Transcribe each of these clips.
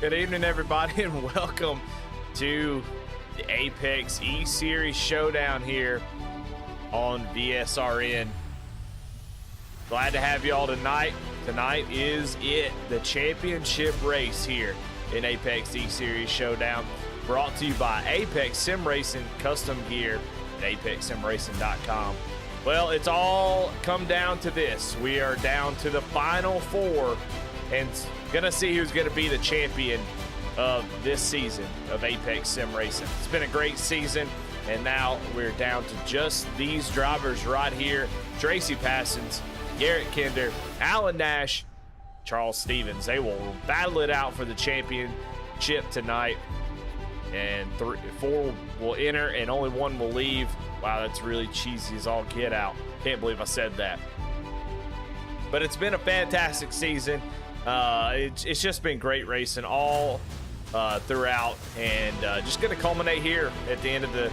Good evening, everybody, and welcome to the Apex E-Series Showdown here on VSRN. Glad to have you all tonight. Tonight is it, the championship race here in Apex E-Series Showdown, brought to you by Apex Sim Racing Custom Gear at apexsimracing.com. Well, it's all come down to this. We are down to the final four and gonna see who's gonna be the champion of this season of Apex Sim Racing. It's been a great season, and now we're down to just these drivers right here: Tracy Passons, Garet Kinder, Alan Nash, Charles Stevens. They will battle it out for the championship tonight, and four will enter and only one will leave. Wow, that's really cheesy as all get out. Can't believe I said that. But it's been a fantastic season. It's just been great racing all throughout, and just going to culminate here at the end of the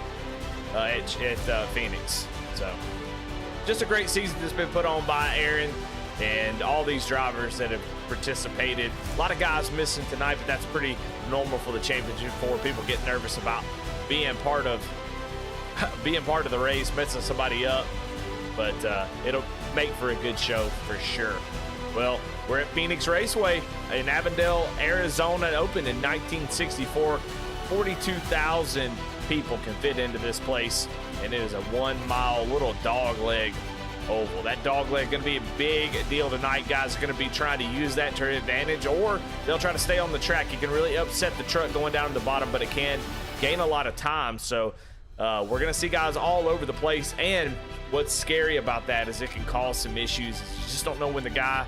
at Phoenix. So just a great season that's been put on by Aaron and all these drivers that have participated. A lot of guys missing tonight, but that's pretty normal for the championship. People get nervous about being part of the race, messing somebody up, but it'll make for a good show for sure. Well, we're at Phoenix Raceway in Avondale, Arizona. It opened in 1964. 42,000 people can fit into this place, and it is a 1 mile little dogleg oval. That dogleg going to be a big deal tonight. Guys are going to be trying to use that to their advantage, or they'll try to stay on the track. You can really upset the truck going down to the bottom, but it can gain a lot of time. So we're going to see guys all over the place, and what's scary about that is it can cause some issues. You just don't know when the guy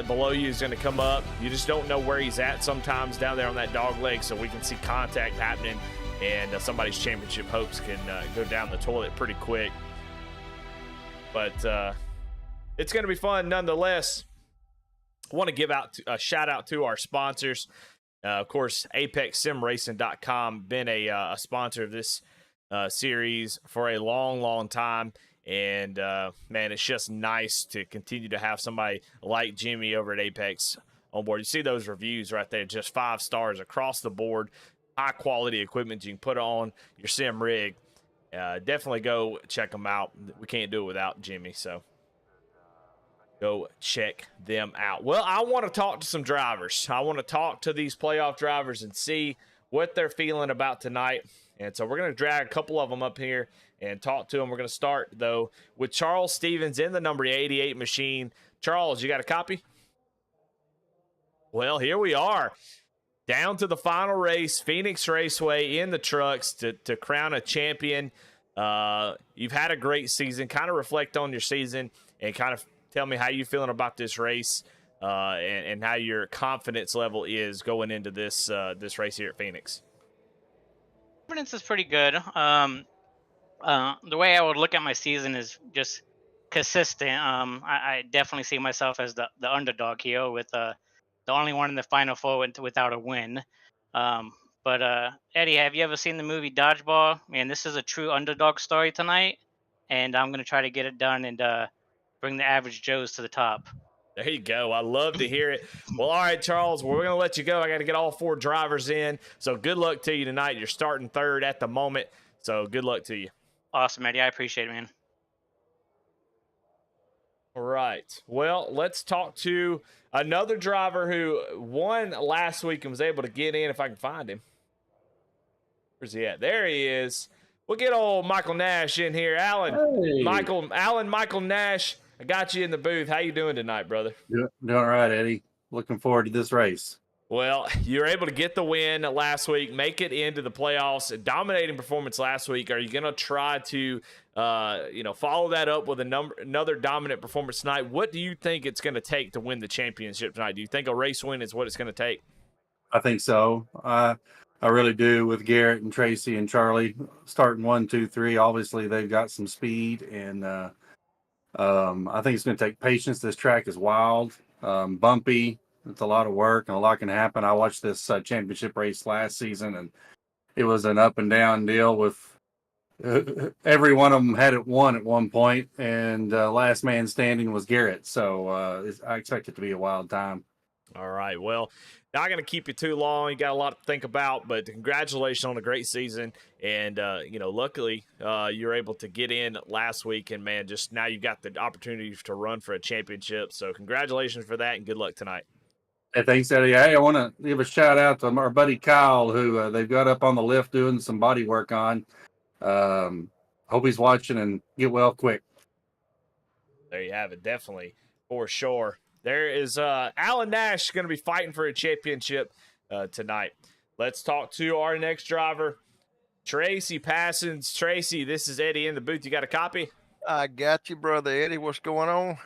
below you is going to come up. You just don't know where he's at sometimes down there on that dog leg, so we can see contact happening, and somebody's championship hopes can go down the toilet pretty quick. But it's going to be fun nonetheless. I want to give out a shout out to our sponsors. Of course, apexsimracing.com, been a sponsor of this series for a long time. And, man, it's just nice to continue to have somebody like Jimmy over at Apex on board. You see those reviews right there, just 5 stars across the board. High-quality equipment you can put on your sim rig. Definitely go check them out. We can't do it without Jimmy, so go check them out. Well, I want to talk to some drivers. I want to talk to these playoff drivers and see what they're feeling about tonight. And so we're going to drag a couple of them up here and talk to them. We're going to start, though, with Charles Stevens in the number 88 machine. Charles, you got a copy? Well, here we are. Down to the final race, Phoenix Raceway in the trucks to crown a champion. You've had a great season. Kind of reflect on your season and kind of tell me how you're feeling about this race and how your confidence level is going into this race here at Phoenix. Confidence is pretty good. The way I would look at my season is just consistent. I definitely see myself as the underdog here, with the only one in the final four without a win. But Eddie, have you ever seen the movie Dodgeball? Man, this is a true underdog story tonight, and I'm going to try to get it done and bring the average Joes to the top. There you go. I love to hear it. Well, all right, Charles, we're going to let you go. I got to get all 4 drivers in. So good luck to you tonight. You're starting third at the moment. So good luck to you. Awesome, Eddie. I appreciate it, man. All right. Well, let's talk to another driver who won last week and was able to get in, if I can find him. Where's he at? There he is. We'll get old Michael Nash in here. Alan, hey. Michael Nash. I got you in the booth. How you doing tonight, brother? Doing all right, Eddie. Looking forward to this race. Well, you were able to get the win last week, make it into the playoffs, a dominating performance last week. Are you going to try to, follow that up with another dominant performance tonight? What do you think it's going to take to win the championship tonight? Do you think a race win is what it's going to take? I think so. I really do, with Garet and Tracy and Charlie starting 1, 2, 3. Obviously, they've got some speed, and I think it's going to take patience. This track is wild, bumpy. It's a lot of work, and a lot can happen. I watched this championship race last season, and it was an up and down deal with every one of them had it won at one point, and last man standing was Garet. So I expect it to be a wild time. All right. Well, not going to keep you too long. You got a lot to think about, but congratulations on a great season. And, luckily you were able to get in last week. And, man, just now you've got the opportunity to run for a championship. So congratulations for that and good luck tonight. Hey, thanks, Eddie. Hey, I want to give a shout out to our buddy Kyle, who they've got up on the lift doing some body work on. Hope he's watching and get well quick. There you have it. Definitely, for sure. There is Alan Nash going to be fighting for a championship tonight. Let's talk to our next driver, Tracy Passons. Tracy, this is Eddie in the booth. You got a copy? I got you, brother Eddie. What's going on?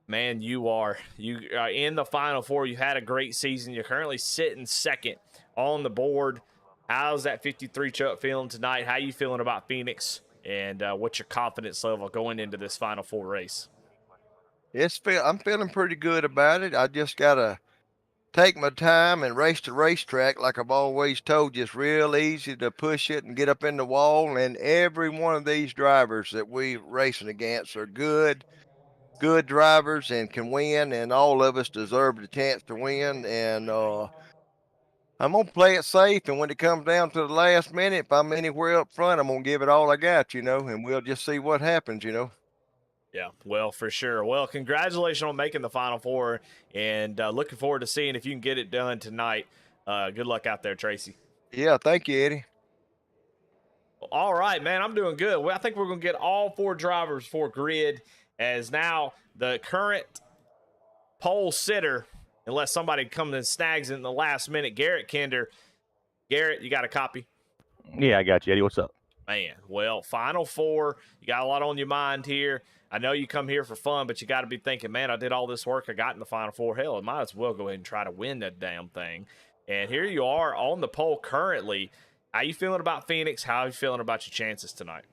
Man, you are in the Final Four. You had a great season. You're currently sitting second on the board. How's that 53 truck feeling tonight? How you feeling about Phoenix? And what's your confidence level going into this Final Four race? I'm feeling pretty good about it. I just gotta take my time and race the racetrack like I've always told you. It's real easy to push it and get up in the wall. And every one of these drivers that we racing against are good drivers and can win. And all of us deserve the chance to win. And I'm gonna play it safe. And when it comes down to the last minute, if I'm anywhere up front, I'm gonna give it all I got, and we'll just see what happens, Yeah, well, for sure. Well, congratulations on making the Final Four, and looking forward to seeing if you can get it done tonight. Good luck out there, Tracy. Yeah, thank you, Eddie. All right, man, I'm doing good. Well, I think we're going to get all 4 drivers for grid, as now the current pole sitter, unless somebody comes and snags it in the last minute, Garet Kinder. Garrett, you got a copy? Yeah, I got you, Eddie. What's up? Man, well, Final Four, you got a lot on your mind here. I know you come here for fun, but you got to be thinking, man, I did all this work. I got in the Final Four. Hell, I might as well go ahead and try to win that damn thing. And here you are on the pole currently. How you feeling about Phoenix? How are you feeling about your chances tonight?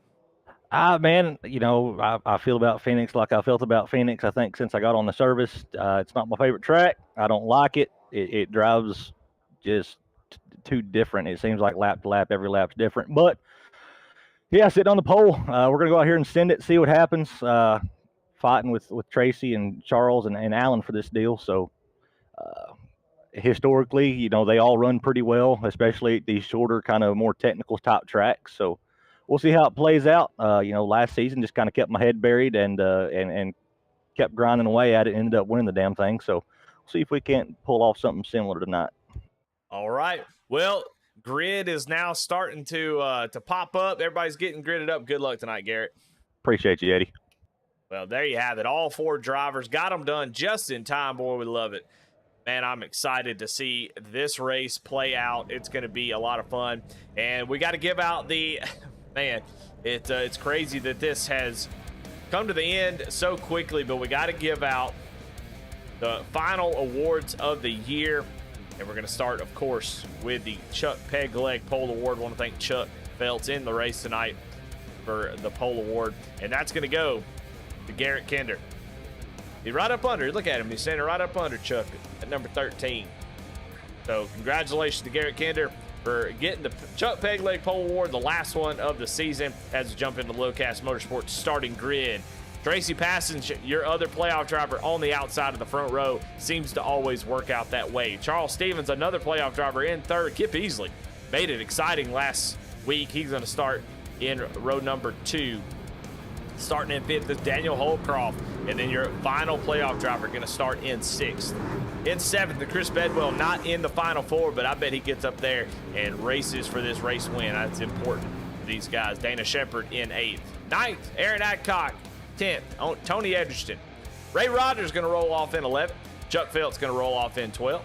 Man, I feel about Phoenix like I felt about Phoenix. I think since I got on the service, it's not my favorite track. I don't like it. It drives just too different. It seems like lap to lap, every lap's different. But yeah, sitting on the pole. We're gonna go out here and send it, see what happens. Fighting with Tracy and Charles and Alan for this deal. So historically, they all run pretty well, especially these shorter, kind of more technical type tracks. So we'll see how it plays out. Last season just kind of kept my head buried and kept grinding away at it. Ended up winning the damn thing. So we'll see if we can't pull off something similar tonight. All right. Well, grid is now starting to pop up. Everybody's getting gridded up. Good luck tonight, Garrett. Appreciate you, Eddie. Well, there you have it. All 4 drivers got them done just in time. Boy, we love it. Man, I'm excited to see this race play out. It's going to be a lot of fun. And we got to give out the – man, it's crazy that this has come to the end so quickly, but we got to give out the final awards of the year. And we're going to start, of course, with the Chuck Peg Leg Pole Award. I want to thank Chuck Feltz in the race tonight for the Pole Award. And that's going to go to Garet Kinder. He's right up under. Look at him. He's standing right up under Chuck at number 13. So congratulations to Garet Kinder for getting the Chuck Peg Leg Pole Award, the last one of the season, as we jump into Lowcast Motorsports starting grid. Tracy Passons, your other playoff driver on the outside of the front row, seems to always work out that way. Charles Stevens, another playoff driver in third. Kip Easley made it exciting last week. He's going to start in row number 2. Starting in 5th is Daniel Holcroft. And then your final playoff driver going to start in 6th. In 7th, the Chris Bedwell, not in the Final Four, but I bet he gets up there and races for this race win. That's important for these guys. Dana Shepard in 8th. 9th, Aaron Adcock. 10th, Tony Edgerton. Ray Rogers going to roll off in 11th. Chuck Feltz going to roll off in 12th.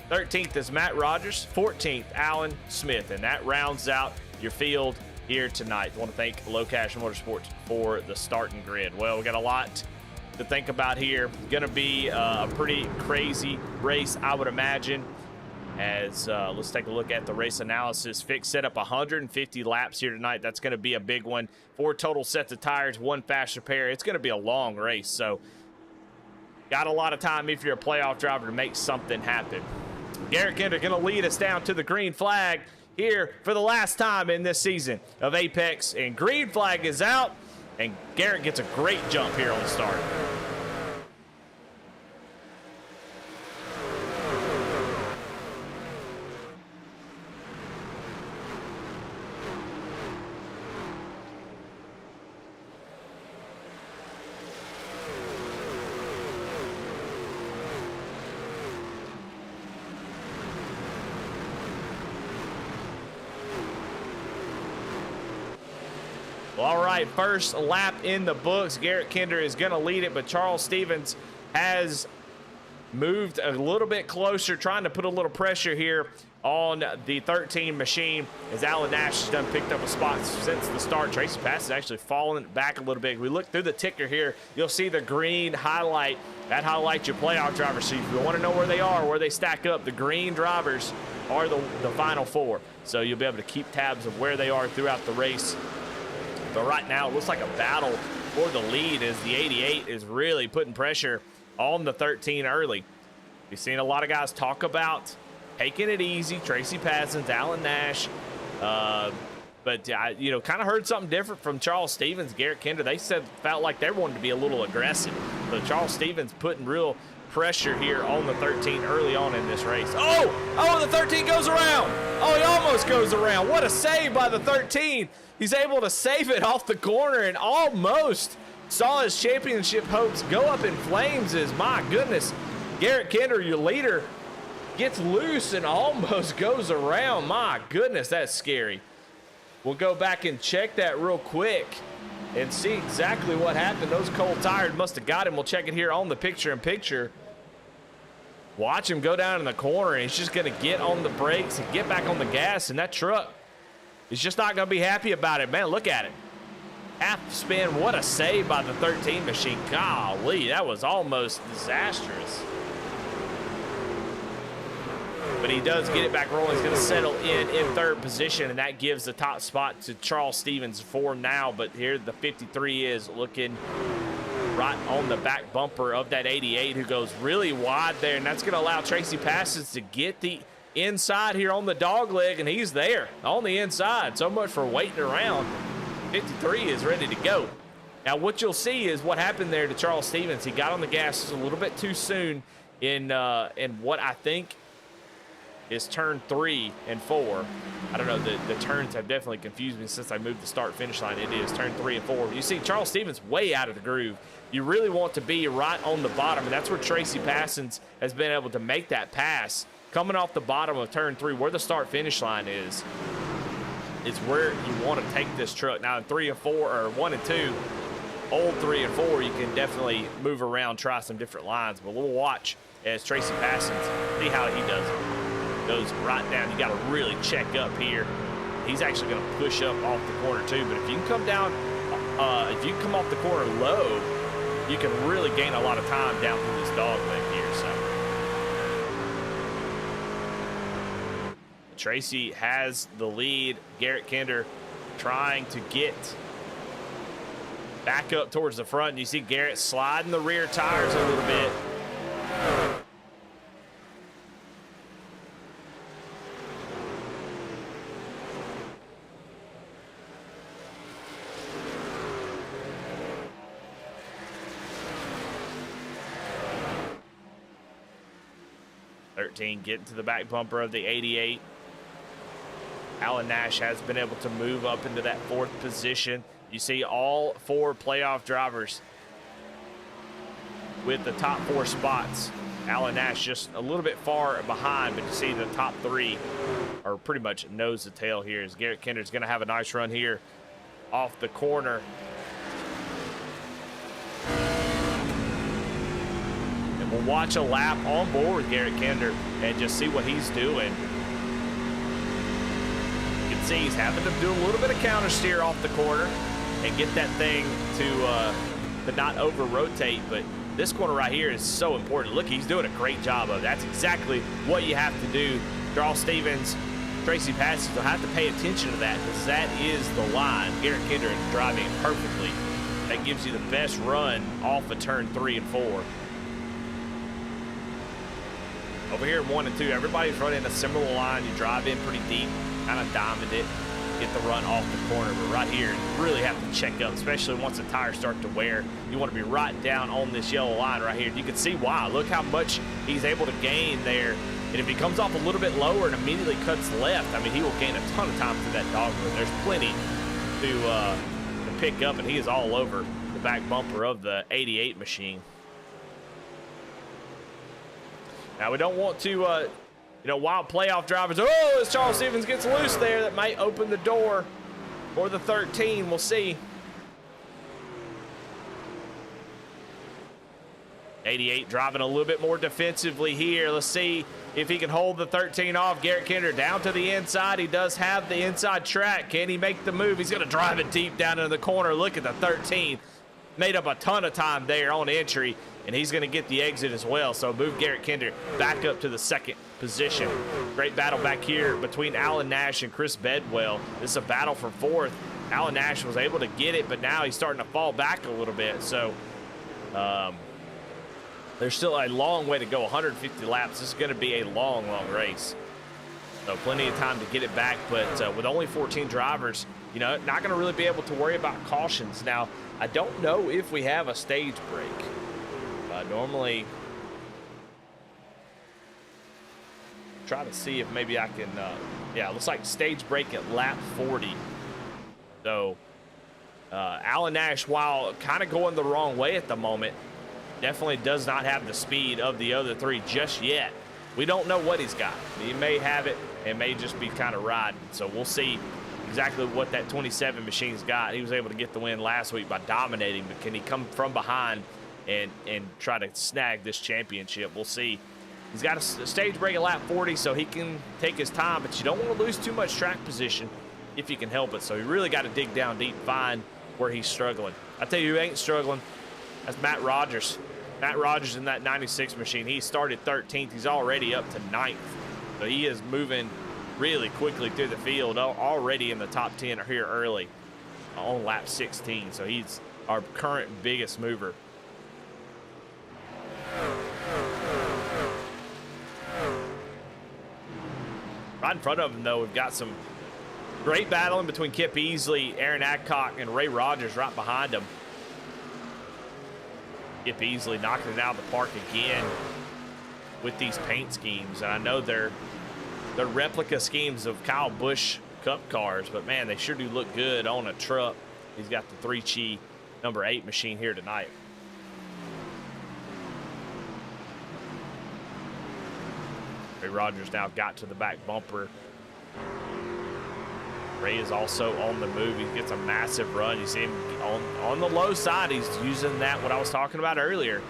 13th is Matt Rogers. 14th, Alan Smith. And that rounds out your field here tonight. I want to thank Lowcast Motorsports for the starting grid. Well, we got a lot to think about here. Going to be a pretty crazy race, I would imagine. As let's take a look at the race analysis. Fix set up 150 laps here tonight. That's going to be a big one. 4 total sets of tires, 1 fast repair. It's going to be a long race, so got a lot of time if you're a playoff driver to make something happen. Garet Kinder going to lead us down to the green flag here for the last time in this season of Apex. And green flag is out, and Garrett gets a great jump here on the start. Well, all right, first lap in the books. Garet Kinder is going to lead it, but Charles Stevens has moved a little bit closer, trying to put a little pressure here on the 13 machine as Alan Nash has done picked up a spot since the start. Tracy Passons actually fallen back a little bit. If we look through the ticker here, you'll see the green highlight. That highlights your playoff drivers. So if you want to know where they are, where they stack up, the green drivers are the final 4. So you'll be able to keep tabs of where they are throughout the race. But right now, it looks like a battle for the lead as the 88 is really putting pressure on the 13 early. We've seen a lot of guys talk about taking it easy. Tracy Passons, Alan Nash. But I, kind of heard something different from Charles Stevens, Garet Kinder. They felt like they wanted to be a little aggressive. But Charles Stevens putting real pressure here on the 13 early on in this race. Oh, the 13 goes around. Oh, he almost goes around. What a save by the 13. He's able to save it off the corner and almost saw his championship hopes go up in flames as, my goodness, Garet Kinder, your leader, gets loose and almost goes around. My goodness, that's scary. We'll go back and check that real quick and see exactly what happened. Those cold tires must have got him. We'll check it here on the picture-in-picture. Watch him go down in the corner, and he's just going to get on the brakes and get back on the gas, and that truck is just not going to be happy about it. Man, look at it. Half spin. What a save by the 13 machine. Golly, that was almost disastrous. But he does get it back rolling. He's going to settle in third position, and that gives the top spot to Charles Stevens for now. But here the 53 is looking right on the back bumper of that 88, who goes really wide there, and that's going to allow Tracy Passons to get the inside here on the dog leg, and he's there on the inside. So much for waiting around. 53 is ready to go. Now what you'll see is what happened there to Charles Stevens. He got on the gas a little bit too soon in what I think is turn 3 and 4. I don't know, the turns have definitely confused me since I moved the start finish line. It is turn 3 and 4. You see Charles Stevens way out of the groove. You really want to be right on the bottom, and that's where Tracy Passons has been able to make that pass. Coming off the bottom of turn 3, where the start finish line is where you want to take this truck. Now in 3 and 4, or 1 and 2, old 3 and 4, you can definitely move around, try some different lines. But we'll watch as Tracy Passons, see how he does it. Goes right down. You got to really check up here. He's actually going to push up off the corner too. But if you can come down, if you come off the corner low, you can really gain a lot of time down through this dog leg here. So Tracy has the lead. Garet Kinder trying to get back up towards the front. You see Garet sliding the rear tires a little bit. Getting to the back bumper of the 88. Alan Nash has been able to move up into that 4th position. You see all 4 playoff drivers with the top 4 spots. Alan Nash just a little bit far behind, but you see the top 3 are pretty much nose to tail here as Garet Kinder is going to have a nice run here off the corner. We'll watch a lap on board with Garet Kinder and just see what he's doing. You can see he's having to do a little bit of counter steer off the corner and get that thing to not over rotate. But this corner right here is so important. Look, he's doing a great job of it. That's exactly what you have to do. Charles Stevens, Tracy Passons will have to pay attention to that because that is the line. Garet Kinder is driving it perfectly. That gives you the best run off of turn 3 and 4. Over here in 1 and 2, everybody's running a similar line. You drive in pretty deep, kind of diamond it, get the run off the corner. But right here, you really have to check up, especially once the tires start to wear. You want to be right down on this yellow line right here. You can see why. Look how much he's able to gain there. And if he comes off a little bit lower and immediately cuts left, I mean, he will gain a ton of time through that dogwood. There's plenty to pick up, and he is all over the back bumper of the 88 machine. Now, we don't want to, while playoff drivers, as Charles Stevens gets loose there, that might open the door for the 13. We'll see. 88 driving a little bit more defensively here. Let's see if he can hold the 13 off. Garet Kinder down to the inside. He does have the inside track. Can he make the move? He's going to drive it deep down into the corner. Look at the 13. Made up a ton of time there on entry, and he's going to get the exit as well. So move Garet Kinder back up to the second position. Great battle back here between Alan Nash and Chris Bedwell. This is a battle for fourth. Alan Nash was able to get it, but now he's starting to fall back a little bit. So there's still a long way to go, 150 laps. This is going to be a long, long race. So plenty of time to get it back, but with only 14 drivers, you know, not going to really be able to worry about cautions. Now, I don't know if we have a stage break. Normally, try to see if maybe I can, yeah, it looks like stage break at lap 40. So, Alan Nash, while kind of going the wrong way at the moment, definitely does not have the speed of the other three just yet. We don't know what he's got. He may have it and may just be kind of riding. So we'll see exactly what that 27 machine's got. He was able to get the win last week by dominating, but can he come from behind and try to snag this championship? We'll see. He's got a stage break at lap 40, so he can take his time, but you don't want to lose too much track position if you can help it. So you really got to dig down deep, find where he's struggling. I tell you who ain't struggling, that's Matt Rogers. Matt Rogers in that 96 machine, he started 13th. He's already up to 9th. So he is moving really quickly through the field, already in the top 10 here early on lap 16. So he's our current biggest mover. Right in front of him, though, we've got some great battling between Kip Easley, Aaron Adcock, and Ray Rogers right behind him. Kip Easley knocking it out of the park again with these paint schemes. And I know they're replica schemes of Kyle Busch Cup cars, but man, they sure do look good on a truck. He's got the 3Chi number 8 machine here tonight. Ray Rogers now got to the back bumper. Ray is also on the move. He gets a massive run. You see him on the low side. He's using that, what I was talking about earlier,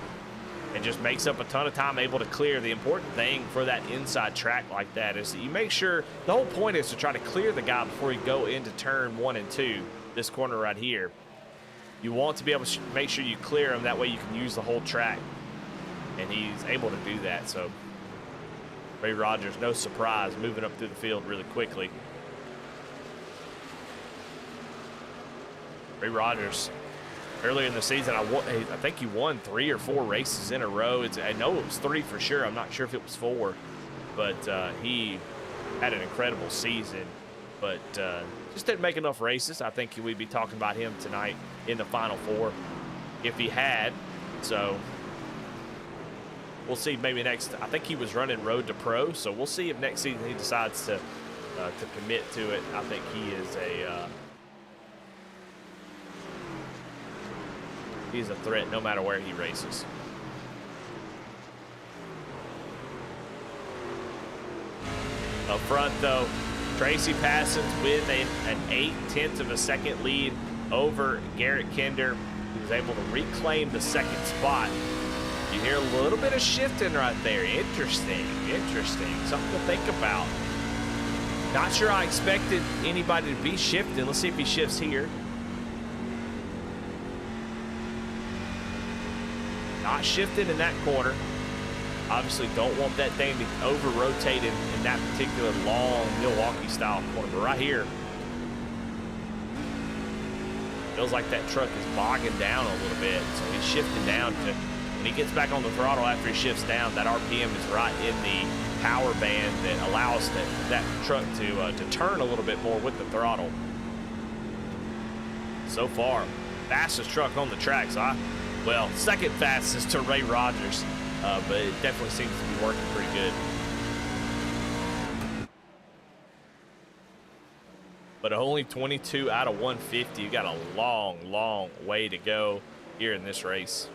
and just makes up a ton of time, able to clear. The important thing for that inside track like that is that you make sure, the whole point is to try to clear the guy before you go into turn 1 and 2, this corner right here. You want to be able to make sure you clear him. That way you can use the whole track, and he's able to do that. So Ray Rogers, no surprise, moving up through the field really quickly. Ray Rogers, earlier in the season, I think he won 3 or 4 races in a row. I know it was 3 for sure. I'm not sure if it was 4, but he had an incredible season, but just didn't make enough races. I think we'd be talking about him tonight in the Final 4 if he had. So we'll see maybe next. I think he was running Road to Pro, so we'll see if next season he decides to commit to it. I think he is he's a threat no matter where he races. Up front, though, Tracy Passons with an 8/10 of a second lead over Garet Kinder, who was able to reclaim the second spot. You hear a little bit of shifting right there. Interesting, interesting. Something to think about. Not sure I expected anybody to be shifting. Let's see if he shifts here. Not shifted in that corner. Obviously don't want that thing to over-rotate in that particular long Milwaukee-style corner. But right here, feels like that truck is bogging down a little bit. So he's shifting down to, when he gets back on the throttle after he shifts down, that RPM is right in the power band that allows that truck to turn a little bit more with the throttle. So far, fastest truck on the track. So well, second fastest to Ray Rogers, but it definitely seems to be working pretty good. But only 22 out of 150. You got a long, long way to go here in this race.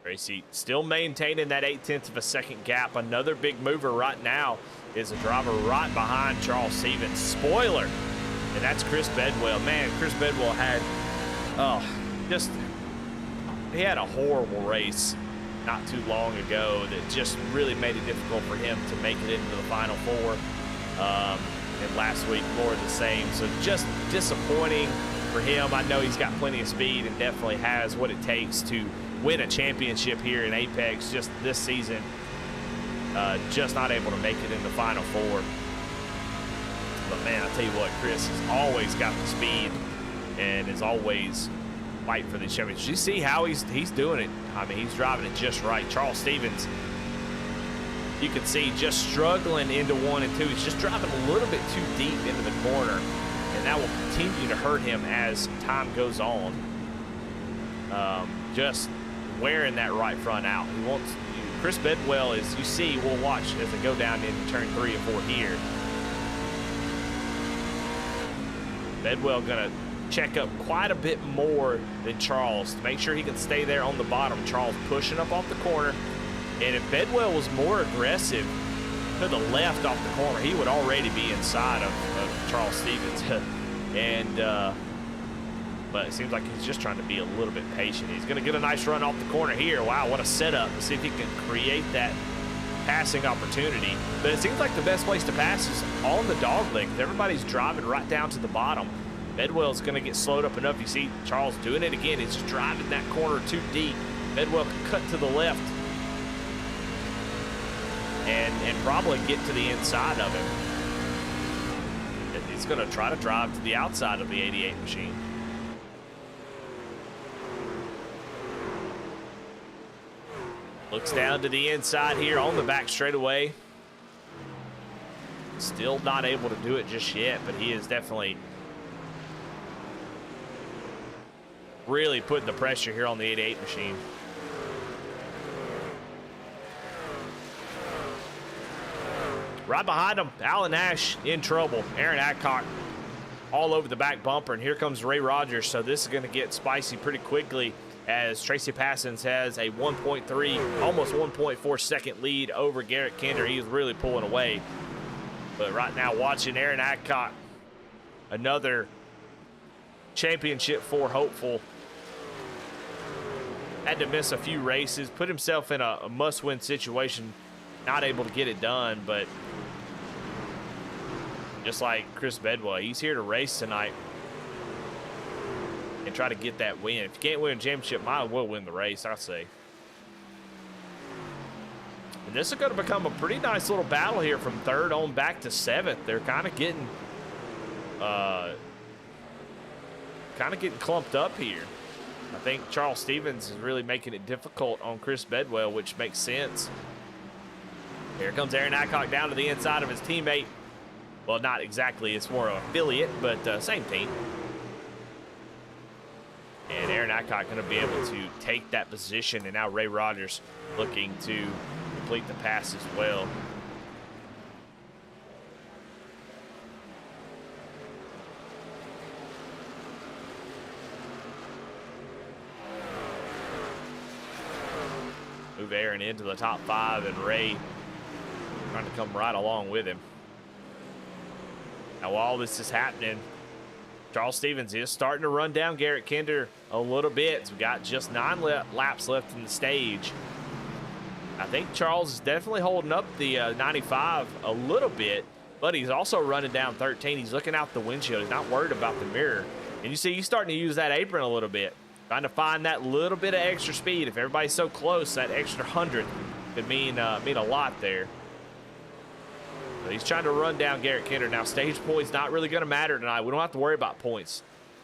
Tracy still maintaining that 8/10 of a second gap. Another big mover right now is a driver right behind Charles Stevens. Spoiler, and that's Chris Bedwell. Man, Chris Bedwell had, he had a horrible race not too long ago that just really made it difficult for him to make it into the Final Four. And last week, more of the same. So just disappointing for him. I know he's got plenty of speed and definitely has what it takes to win a championship here in Apex. Just this season, just not able to make it in the Final Four. But man, I tell you what, Chris has always got the speed and is always fighting for the championship. You see how he's doing it. I mean, he's driving it just right. Charles Stevens, you can see just struggling into 1 and 2. He's just driving a little bit too deep into the corner, and that will continue to hurt him as time goes on. Just wearing that right front out. He wants Chris Bedwell, as you see, we'll watch as they go down into turn 3 and 4 here. Bedwell gonna check up quite a bit more than Charles to make sure he can stay there on the bottom. Charles pushing up off the corner. And if Bedwell was more aggressive to the left off the corner, he would already be inside of Charles Stevens. But it seems like he's just trying to be a little bit patient. He's going to get a nice run off the corner here. Wow, what a setup. Let's see if he can create that passing opportunity. But it seems like the best place to pass is on the dog leg. Everybody's driving right down to the bottom. Bedwell's going to get slowed up enough. You see Charles doing it again. He's just driving that corner too deep. Bedwell can cut to the left and probably get to the inside of him. He's going to try to drive to the outside of the 88 machine. Looks down to the inside here on the back straightaway. Still not able to do it just yet, but he is definitely really putting the pressure here on the 88 machine. Right behind him, Alan Nash in trouble. Aaron Adcock all over the back bumper, and here comes Ray Rogers. So this is going to get spicy pretty quickly as Tracy Passons has a 1.3, almost 1.4 second lead over Garet Kinder. He is really pulling away. But right now, watching Aaron Adcock, another championship 4 hopeful. Had to miss a few races, put himself in a must-win situation, not able to get it done, but just like Chris Bedwell, he's here to race tonight and try to get that win. If you can't win a championship, might as well win the race, I say. And this is going to become a pretty nice little battle here from 3rd on back to 7th. They're kind of getting clumped up here. I think Charles Stevens is really making it difficult on Chris Bedwell, which makes sense. Here comes Aaron Adcock down to the inside of his teammate. Well, not exactly. It's more of an affiliate, but same team. And Aaron Adcock going to be able to take that position. And now Ray Rogers looking to complete the pass as well. Move Aaron into the top 5, and Ray trying to come right along with him. Now, while this is happening, Charles Stevens is starting to run down Garet Kinder a little bit. So we got just 9 laps left in the stage. I think Charles is definitely holding up the 95 a little bit, but he's also running down 13. He's looking out the windshield. He's not worried about the mirror. And you see he's starting to use that apron a little bit, trying to find that little bit of extra speed. If everybody's so close, that extra 100 could mean a lot there. But he's trying to run down Garet Kinder. Now, stage points not really going to matter tonight. We don't have to worry about points.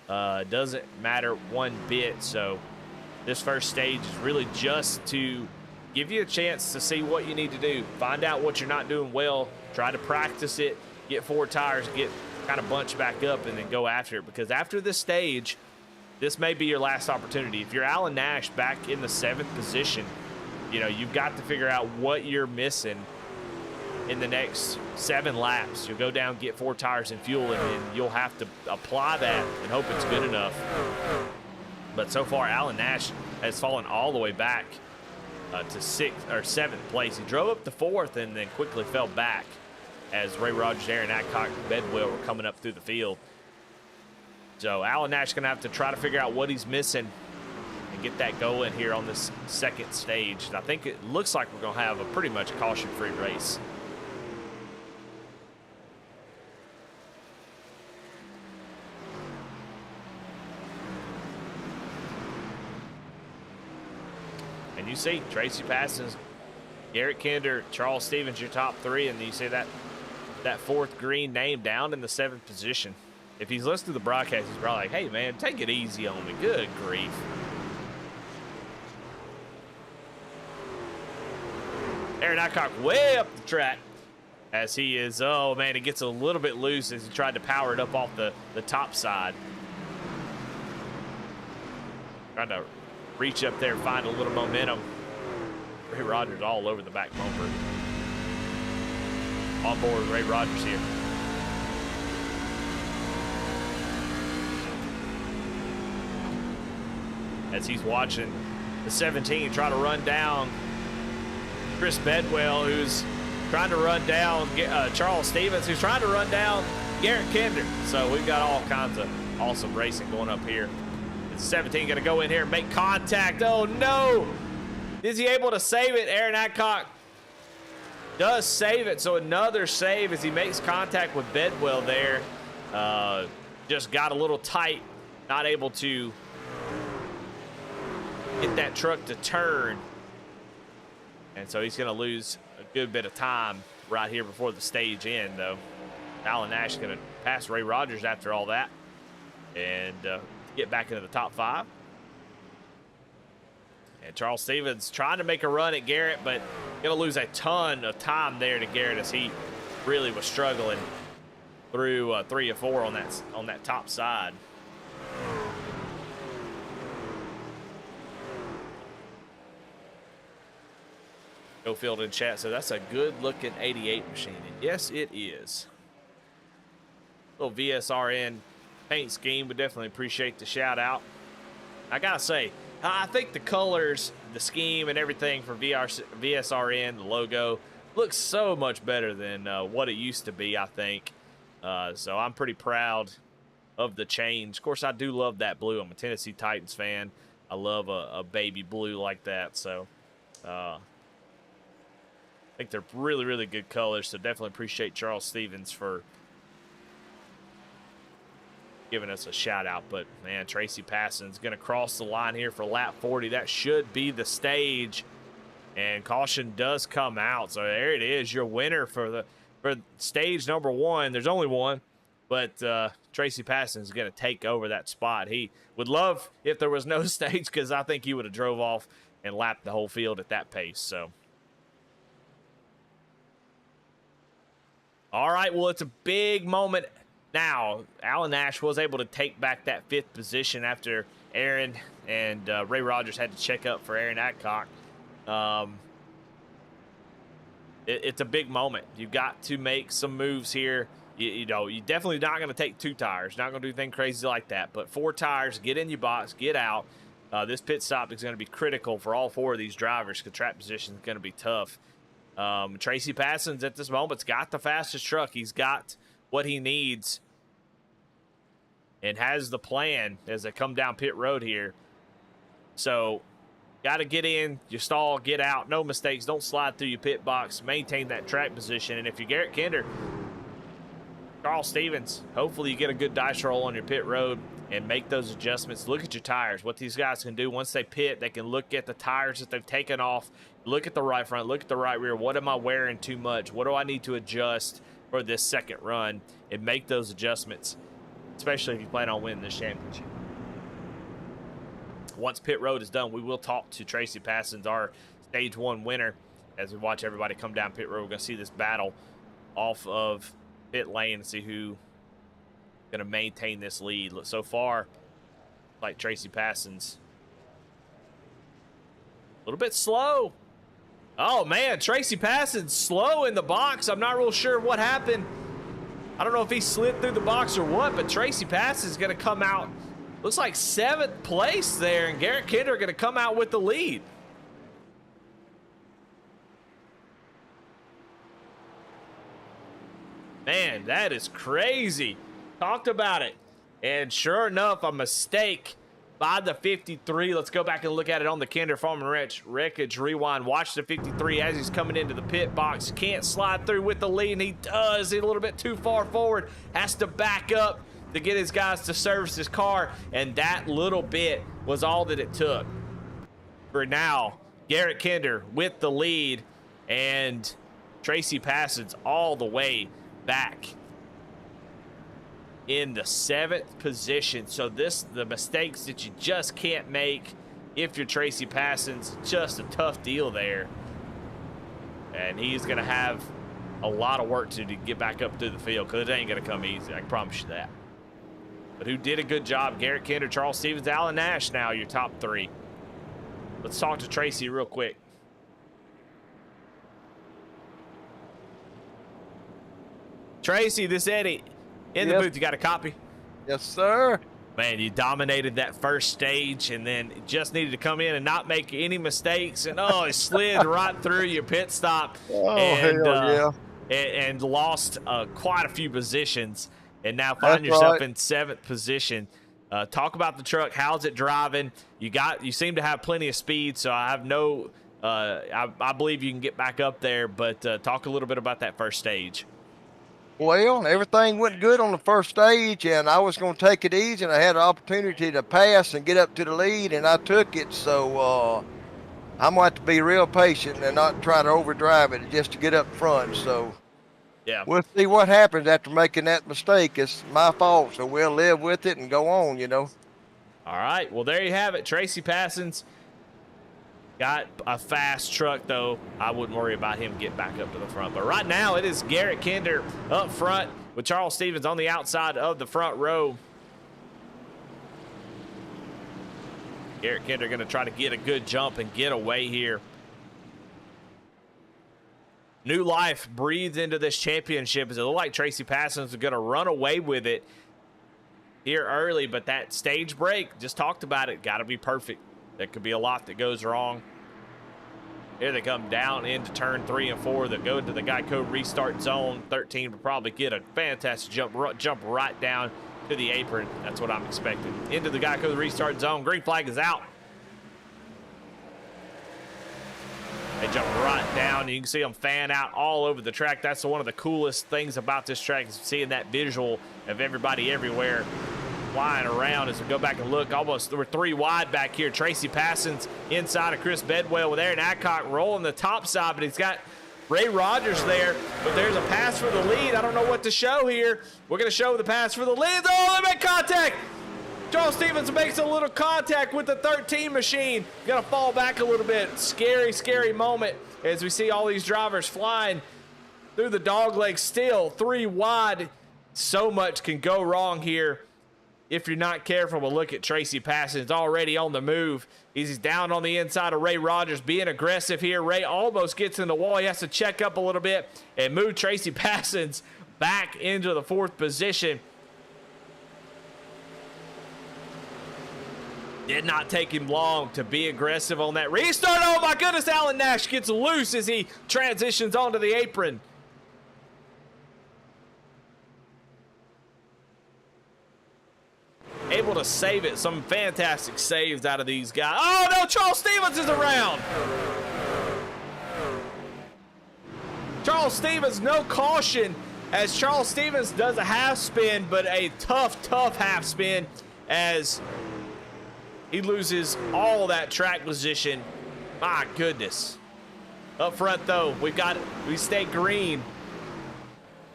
Doesn't matter one bit. So this first stage is really just to give you a chance to see what you need to do. Find out what you're not doing well. Try to practice it. Get 4 tires. Get kind of bunched back up and then go after it. Because after this stage, this may be your last opportunity. If you're Alan Nash back in the 7th position, you know, you've got to figure out what you're missing in the next 7 laps. You'll go down, get 4 tires and fuel, and then you'll have to apply that and hope it's good enough. But so far, Alan Nash has fallen all the way back to 6th or 7th place. He drove up to 4th and then quickly fell back. as Ray Rogers, Aaron Adcock, and Bedwell were coming up through the field. So Alan Nash going to have to try to figure out what he's missing and get that going here on this second stage. And I think it looks like we're going to have a pretty much caution-free race. And you see Tracy Passons, Garet Kinder, Charles Stevens, your top three, and you see that fourth green name down in the 7th position. If he's listening to the broadcast, he's probably like, hey, man, take it easy on me. Good grief. Aaron Adcock way up the track as he is, oh, man, he gets a little bit loose as he tried to power it up off the top side. Trying to reach up there, find a little momentum. Ray Rogers all over the back bumper. On board Ray Rogers here. As he's watching the 17 try to run down Chris Bedwell, who's trying to run down Charles Stevens, who's trying to run down Garet Kinder. So we've got all kinds of awesome racing going up here. Is 17 going to go in here and make contact? Oh, no. Is he able to save it? Aaron Adcock does save it. So another save as he makes contact with Bedwell there. Just got a little tight, not able to get that truck to turn. And so he's going to lose a good bit of time right here before the stage end, though. Alan Nash is going to pass Ray Rogers after all that and get back into the top 5. And Charles Stevens trying to make a run at Garet, but going to lose a ton of time there to Garet as he really was struggling through 3 or 4 on that top side. Field in chat, so that's a good looking 88 machine. And yes, it is. Little VSRN paint scheme, would definitely appreciate the shout out. I gotta say, I think the colors, the scheme, and everything for VSRN, the logo, looks so much better than what it used to be, I think. So I'm pretty proud of the change. Of course, I do love that blue. I'm a Tennessee Titans fan. I love a baby blue like that. So I think they're really, really good colors. So definitely appreciate Charles Stevens for giving us a shout out. But man, Tracy Passons going to cross the line here for lap 40. That should be the stage, and caution does come out. So there it is, your winner for stage number 1. There's only one, but Tracy Passons is going to take over that spot. He would love if there was no stage, because I think he would have drove off and lapped the whole field at that pace. So all right, well, it's a big moment now. Alan Nash was able to take back that 5th position after Aaron and Ray Rogers had to check up for Aaron Adcock. It's a big moment. You've got to make some moves here. You know, you're definitely not going to take 2 tires. Not going to do anything crazy like that. But 4 tires, get in your box, get out. This pit stop is going to be critical for all 4 of these drivers because track position is going to be tough. Tracy Passons at this moment's got the fastest truck. He's got what he needs and has the plan as they come down pit road here. So got to get in, you stall, get out, no mistakes, don't slide through your pit box, maintain that track position. And if you're Garet Kinder, Charles Stevens, hopefully you get a good dice roll on your pit road and make those adjustments. Look at your tires. What these guys can do once they pit, they can look at the tires that they've taken off, look at the right front, look at the right rear. What am I wearing too much? What do I need to adjust for this second run? And make those adjustments, especially if you plan on winning this championship. Once pit road is done, we will talk to Tracy Passons, our stage 1 winner, as we watch everybody come down pit road. We're going to see this battle off of pit lane and see who going to maintain this lead. So far, like Tracy Passons, a little bit slow. Oh man, Tracy Passons slow in the box. I'm not real sure what happened. I don't know if he slid through the box or what, but Tracy Passons is going to come out, looks like 7th place there, and Garet Kinder are going to come out with the lead. Man, that is crazy. Talked about it. And sure enough, a mistake by the 53. Let's go back and look at it on the Kinder Farm and Ranch Wreckage Rewind. Watch the 53 as he's coming into the pit box. Can't slide through with the lead, and he does. He's a little bit too far forward. Has to back up to get his guys to service his car, and that little bit was all that it took. For now, Garet Kinder with the lead, and Tracy Passons all the way back in the 7th position. So the mistakes that you just can't make if you're Tracy Passons, just a tough deal there. And he's going to have a lot of work to do to get back up through the field, because it ain't going to come easy. I can promise you that. But who did a good job? Garet Kinder, Charles Stevens, Alan Nash now your top 3. Let's talk to Tracy real quick. Tracy, this Eddie. In the booth, you got a copy? Yes, sir. Man, you dominated that first stage and then just needed to come in and not make any mistakes. And, oh, it slid right through your pit stop. Oh, and, hell yeah. And lost quite a few positions. And now find yourself in 7th position. Talk about the truck. How's it driving? You seem to have plenty of speed, so I have no I believe you can get back up there. But talk a little bit about that first stage. Well, everything went good on the first stage, and I was going to take it easy, and I had an opportunity to pass and get up to the lead, and I took it. So I'm going to have to be real patient and not try to overdrive it just to get up front. So yeah, we'll see what happens after making that mistake. It's my fault, so we'll live with it and go on, you know. All right, well, there you have it. Tracy Passons got a fast truck, though. I wouldn't worry about him getting back up to the front. But right now, it is Garet Kinder up front with Charles Stevens on the outside of the front row. Garet Kinder going to try to get a good jump and get away here. New life breathed into this championship as it looked like Tracy Passons was going to run away with it here early, but that stage break, just talked about it, got to be perfect. There could be a lot that goes wrong. Here they come down into turn 3 and 4. They go into the Geico restart zone. 13 will probably get a fantastic jump right down to the apron. That's what I'm expecting. Into the Geico restart zone. Green flag is out. They jump right down. You can see them fan out all over the track. That's one of the coolest things about this track, is seeing that visual of everybody everywhere flying around. As we go back and look, almost there were 3 wide back here. Tracy Passons inside of Chris Bedwell with Aaron Adcock rolling the top side, but he's got Ray Rogers there. But there's a pass for the lead. I don't know what to show here. We're going to show the pass for the lead. Oh, they make contact. Charles Stevens makes a little contact with the 13 machine. Got to fall back a little bit. Scary, scary moment as we see all these drivers flying through the dog leg. Still 3 wide. So much can go wrong here if you're not careful. But look at Tracy Passons already on the move. He's down on the inside of Ray Rogers, being aggressive here. Ray almost gets in the wall. He has to check up a little bit and move Tracy Passons back into the 4th position. Did not take him long to be aggressive on that restart. Oh my goodness, Alan Nash gets loose as he transitions onto the apron. Able to save it. Some fantastic saves out of these guys. Oh no, Charles Stevens is around. Charles Stevens, no caution, as Charles Stevens does a half spin, but a tough half spin as he loses all that track position. My goodness. Up front, though, we stay green.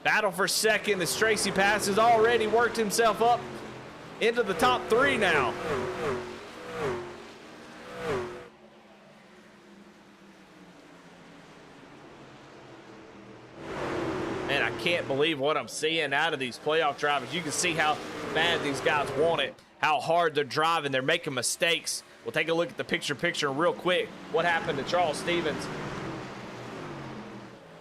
Battle for second as Tracy Passons already worked himself up into the top 3 now. Man, I can't believe what I'm seeing out of these playoff drivers. You can see how bad these guys want it, how hard they're driving. They're making mistakes. We'll take a look at the picture real quick. What happened to Charles Stevens?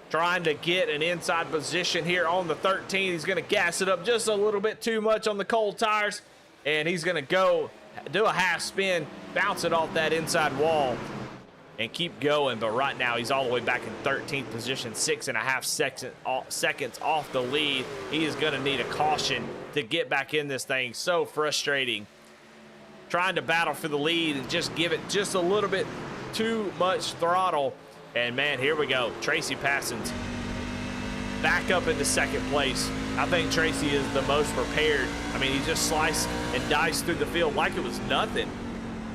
Trying to get an inside position here on the 13. He's going to gas it up just a little bit too much on the cold tires, and he's going to go do a half spin, bounce it off that inside wall. and keep going. But right now he's all the way back in 13th position, 6.5 seconds off the lead. He is going to need a caution to get back in this thing. So frustrating. Trying to battle for the lead and just give it just a little bit too much throttle. And man, here we go. Tracy Passons back up into second place. I think Tracy is the most prepared. I mean, he just sliced and diced through the field like it was nothing.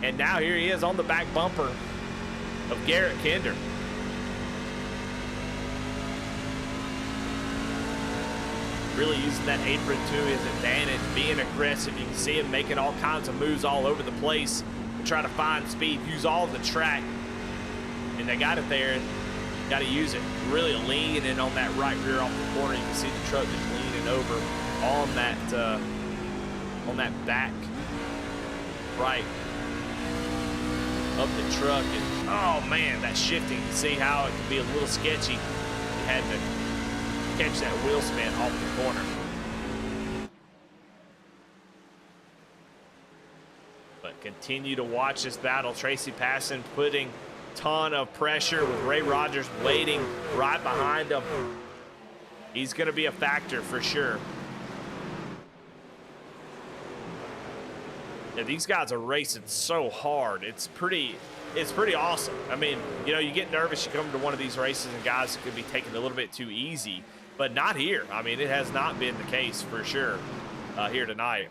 And now here he is on the back bumper of Garet Kinder. Really using that apron to his advantage, being aggressive. You can see him making all kinds of moves all over the place to try to find speed, use all the track. And they got it there, and got to use it. Really leaning in on that right rear off the corner. You can see the truck just leaning over on that back right of the truck. And oh man, that shifting, you see how it can be a little sketchy. He had to catch that wheel spin off the corner. But continue to watch this battle. Tracy Passons putting ton of pressure with Ray Rogers waiting right behind him. He's going to be a factor for sure. Yeah, these guys are racing so hard. It's pretty awesome. I mean, you know, you get nervous, you come to one of these races and guys could be taking it a little bit too easy, but not here. I mean, it has not been the case for sure here tonight,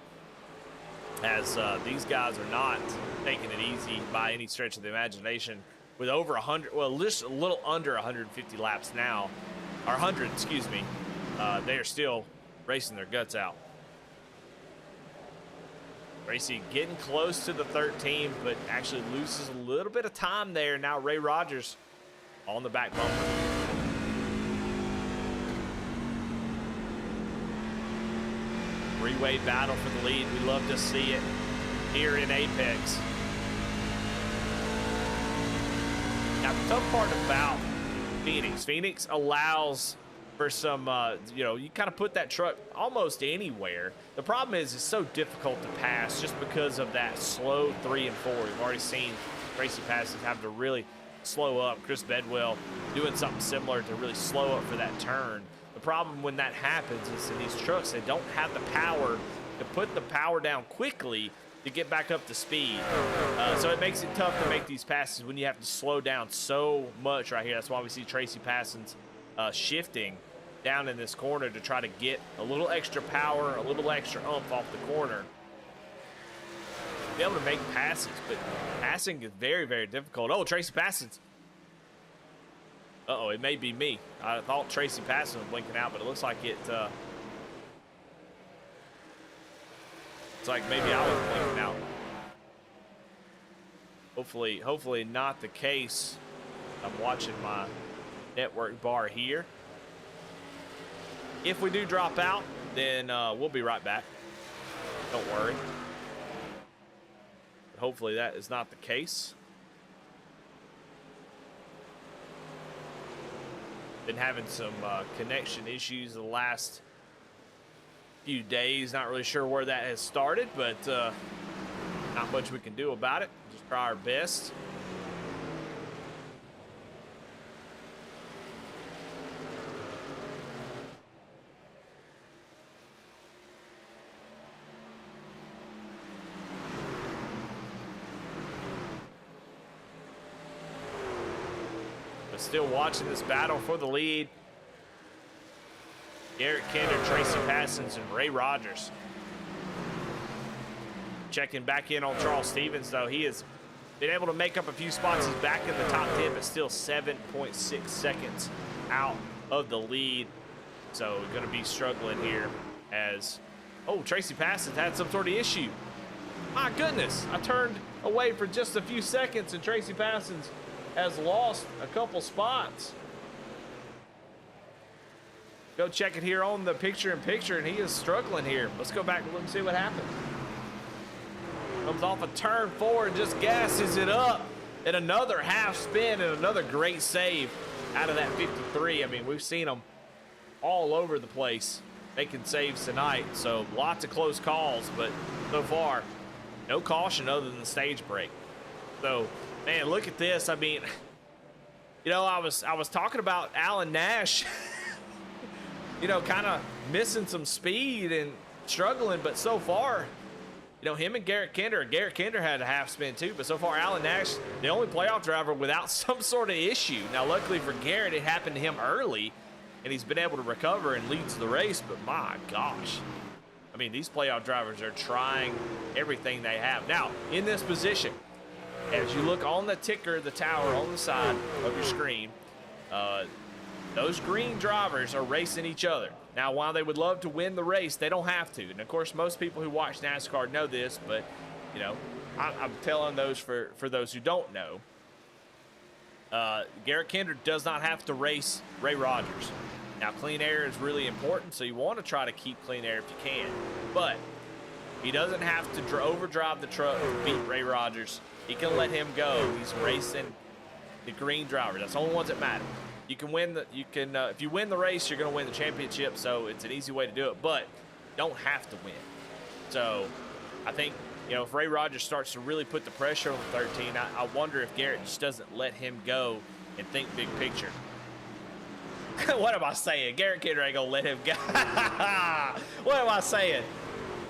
as these guys are not taking it easy by any stretch of the imagination. With over 100, well, just a little under 150 laps now, or 100, excuse me, they are still racing their guts out. Tracy getting close to the 13, but actually loses a little bit of time there. Now Ray Rogers on the back bumper. Three-way battle for the lead. We love to see it here in Apex. Now, the tough part about Phoenix allows for some, you know, you kind of put that truck almost anywhere. The problem is it's so difficult to pass just because of that slow 3 and 4. We've already seen Tracy Passons have to really slow up. Chris Bedwell doing something similar to really slow up for that turn. The problem when that happens is in these trucks, they don't have the power to put the power down quickly to get back up to speed. So it makes it tough to make these passes when you have to slow down so much right here. That's why we see Tracy Passons shifting down in this corner to try to get a little extra power, a little extra oomph off the corner. Be able to make passes, but passing is very, very difficult. Oh, Tracy Passons. Uh-oh, it may be me. I thought Tracy Passons was blinking out, but it looks like it, it's like maybe I was blinking out. Hopefully not the case. I'm watching my network bar here. If we do drop out, then we'll be right back. Don't worry. But hopefully that is not the case. Been having some connection issues the last few days. Not really sure where that has started, but not much we can do about it. Just try our best. But still watching this battle for the lead. Garet Kinder, Tracy Passons, and Ray Rogers. Checking back in on Charles Stevens, though. He has been able to make up a few spots. He's back in the top 10, but still 7.6 seconds out of the lead. So going to be struggling here as, oh, Tracy Passons had some sort of issue. My goodness, I turned away for just a few seconds, and Tracy Passons has lost a couple spots. Go check it here on the picture-in-picture, and he is struggling here. Let's go back and look and see what happened. Comes off a turn 4 and just gasses it up. And another half spin and another great save out of that 53. I mean, we've seen them all over the place making saves tonight. So lots of close calls, but so far, no caution other than the stage break. So, man, look at this. I mean, You know, I was talking about Alan Nash, you know, kind of missing some speed and struggling, but so far, you know, him and Garet Kinder had a half spin too, but so far Alan Nash, the only playoff driver without some sort of issue. Now, luckily for Garet, it happened to him early, and he's been able to recover and leads the race, but my gosh. I mean, these playoff drivers are trying everything they have. Now, in this position, as you look on the ticker, the tower on the side of your screen, those green drivers are racing each other. Now, while they would love to win the race, they don't have to. And of course, most people who watch NASCAR know this, but you know, I'm telling those for those who don't know. Garet Kinder does not have to race Ray Rogers. Now, clean air is really important, so you want to try to keep clean air if you can. But he doesn't have to overdrive the truck to beat Ray Rogers. He can let him go. He's racing the green driver. That's the only ones that matter. You can win if you win the race, you're going to win the championship. So it's an easy way to do it, but you don't have to win. So I think, you know, if Ray Rogers starts to really put the pressure on the 13, I wonder if Garet just doesn't let him go and think big picture. What am I saying? Garet Kinder ain't gonna let him go. What am I saying?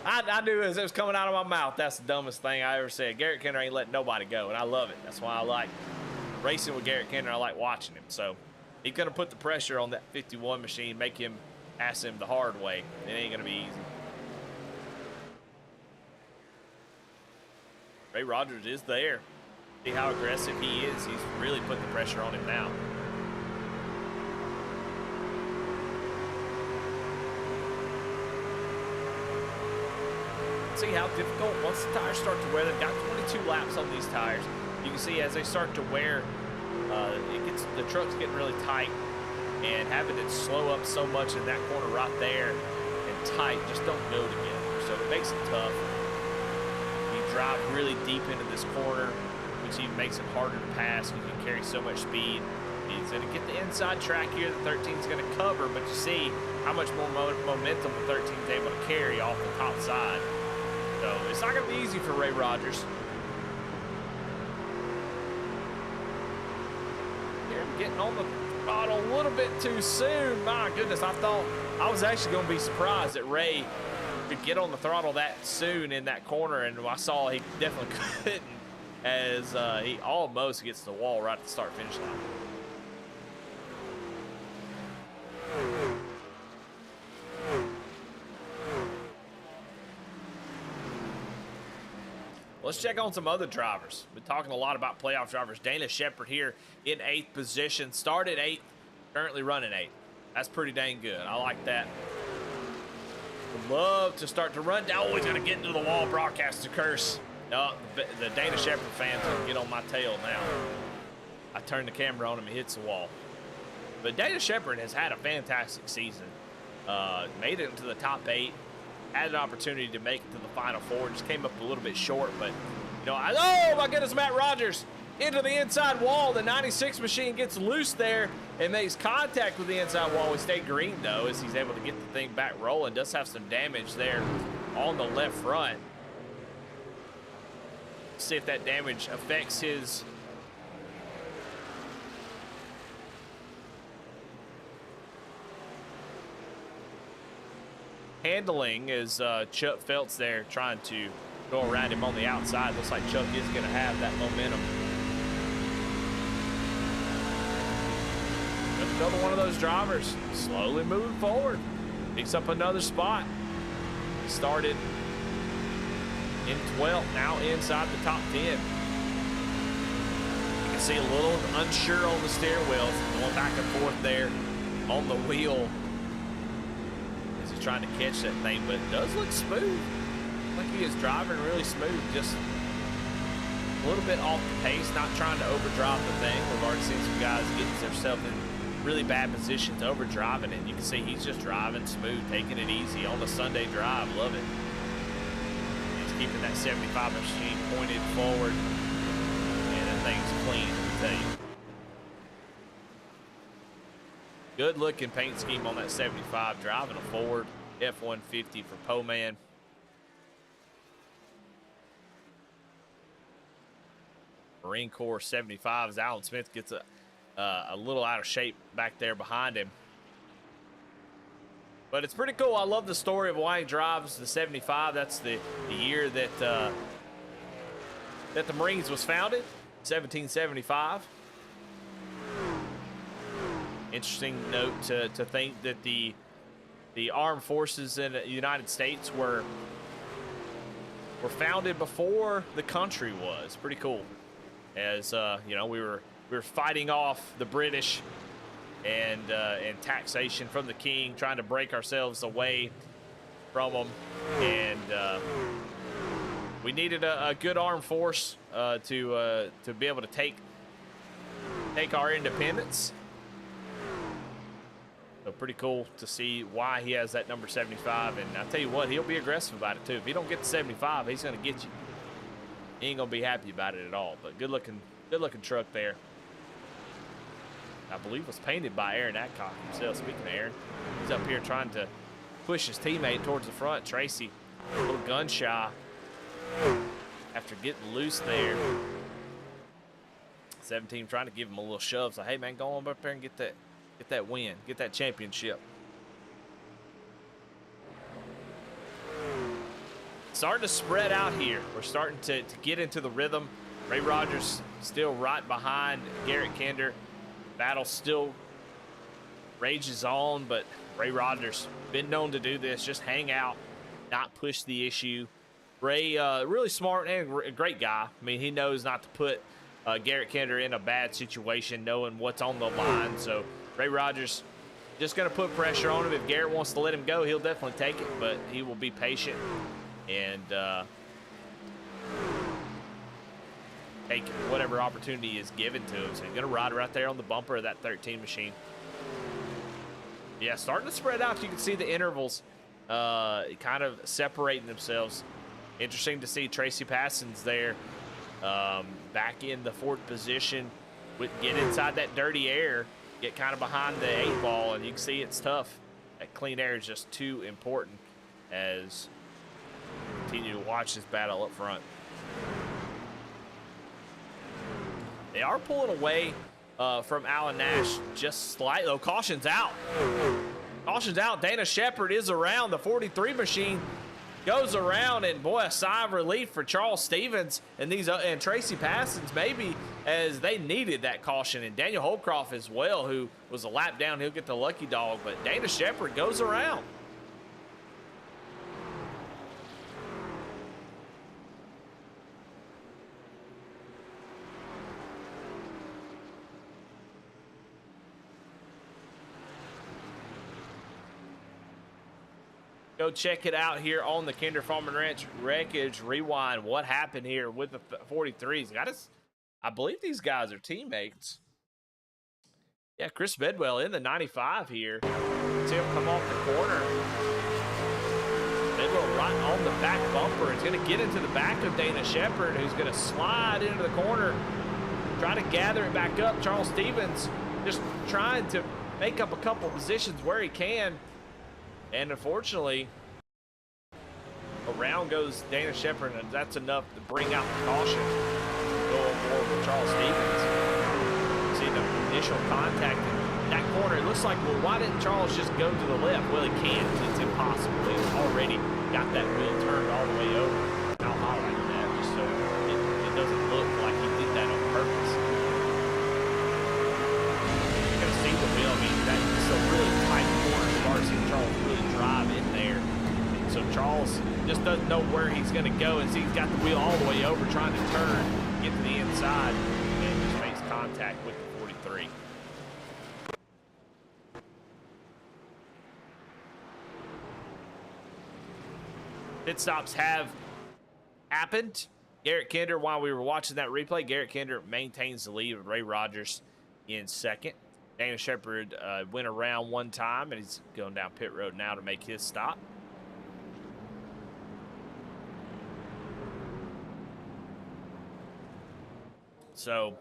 I knew as it was coming out of my mouth. That's the dumbest thing I ever said. Garet Kinder ain't letting nobody go, and I love it. That's why I like racing with Garet Kinder. I like watching him. So he's gonna put the pressure on that 51 machine, make him pass him the hard way. It ain't gonna be easy. Ray Rogers is there. See how aggressive he is. He's really putting the pressure on him now. See how difficult once the tires start to wear. They've got 22 laps on these tires. You can see as they start to wear, the truck's getting really tight, and having it slow up so much in that corner right there and tight just don't go together. So it makes it tough. You drive really deep into this corner, which even makes it harder to pass because you carry so much speed. He's going to get the inside track here. The 13 is going to cover, but you see how much more momentum the 13 is able to carry off the top side. So it's not going to be easy for Ray Rogers. Here, getting on the throttle a little bit too soon. My goodness, I thought I was actually going to be surprised that Ray could get on the throttle that soon in that corner, and I saw he definitely couldn't as he almost gets to the wall right at the start-finish line. Let's check on some other drivers. Been talking a lot about playoff drivers. Dana Shepard here in 8th position. Started 8th, currently running 8th. That's pretty dang good. I like that. Would love to start to run down. Oh, he's going to get into the wall. Broadcaster curse. No, the Dana Shepard fans going to get on my tail now. I turn the camera on him, he hits the wall. But Dana Shepard has had a fantastic season. Made it into the top 8. Had an opportunity to make it to the Final Four. Just came up a little bit short, but, you know, oh, my goodness, Matt Rogers into the inside wall. The 96 machine gets loose there and makes contact with the inside wall. We stay green, though, as he's able to get the thing back rolling. Does have some damage there on the left front. See if that damage affects his handling. As Chuck Felt's there trying to go around him on the outside. Looks like Chuck is going to have that momentum. Another one of those drivers slowly moving forward. Picks up another spot. He started in 12th, now inside the top 10. You can see a little unsure on the steering wheel, going back and forth there on the wheel as he's trying to catch that thing, but it does look smooth. Like he is driving really smooth, just a little bit off the pace, not trying to overdrive the thing. We've already seen some guys getting themselves in really bad positions, overdriving it. You can see he's just driving smooth, taking it easy on the Sunday drive. Love it. Keeping that 75 machine pointed forward, and that thing's clean, let me tell you. Good looking paint scheme on that 75, driving a Ford F-150 for Po-Man. Marine Corps 75 as Alan Smith gets a a little out of shape back there behind him. But it's pretty cool. I love the story of why he drives the 75. That's the year that the Marines was founded, 1775. Interesting note to think that the armed forces in the United States were founded before the country was. Pretty cool. As you know, we were fighting off the British and taxation from the king, trying to break ourselves away from them, and we needed a good armed force to be able to take our independence. So pretty cool to see why he has that number 75, and I'll tell you what, he'll be aggressive about it too. If he don't get the 75, he's going to get you. He ain't going to be happy about it at all. But good looking truck there. I believe it was painted by Aaron Adcock himself. Speaking of Aaron, he's up here trying to push his teammate towards the front. Tracy, a little gun shy after getting loose there. 17 trying to give him a little shove. So, hey, man, go on up there and get that win, get that championship. Starting to spread out here. We're starting to get into the rhythm. Ray Rogers still right behind Garet Kinder. Battle still rages on, but Ray Rogers been known to do this. Just hang out, not push the issue. Ray, really smart and a great guy. I mean, he knows not to put Garet Kinder in a bad situation, knowing what's on the line. So Ray Rogers just going to put pressure on him. If Garet wants to let him go, he'll definitely take it, but he will be patient and take whatever opportunity is given to him. So he's going to ride right there on the bumper of that 13 machine. Yeah, starting to spread out. You can see the intervals kind of separating themselves. Interesting to see Tracy Passons there back in the fourth position. Get inside that dirty air, get kind of behind the 8 ball, and you can see it's tough. That clean air is just too important as we continue to watch this battle up front. They are pulling away from Alan Nash just slightly. Oh, caution's out. Caution's out. Dana Shepard is around. The 43 machine goes around, and boy, a sigh of relief for Charles Stevens and and Tracy Passons, maybe, as they needed that caution. And Daniel Holcroft as well, who was a lap down. He'll get the lucky dog, but Dana Shepard goes around. Go check it out here on the Kinder Farm and Ranch Wreckage Rewind. What happened here with the 43s? I believe these guys are teammates. Yeah, Chris Bedwell in the 95 here. See him come off the corner. Bedwell right on the back bumper. It's going to get into the back of Dana Shepard, who's going to slide into the corner. Try to gather it back up. Charles Stevens just trying to make up a couple positions where he can. And unfortunately, around goes Dana Shepard, and that's enough to bring out the caution. Going forward with Charles Stevens. See the initial contact in that corner. It looks like, well, why didn't Charles just go to the left? Well, he can't. It's impossible. He's already got that wheel turned all the way over. I'll highlight that just so it doesn't look like he did that on purpose. You're going to see the wheel. I mean, that's a really tight corner. Seeing Charles really drive in there. So Charles just doesn't know where he's going to go, and see he's got the wheel all the way over trying to turn, get to the inside, and just makes contact with the 43. Pit stops have happened. Garet Kinder, while we were watching that replay, Garet Kinder maintains the lead with Ray Rogers in second. Dana Shepard went around one time, and he's going down pit road now to make his stop. So,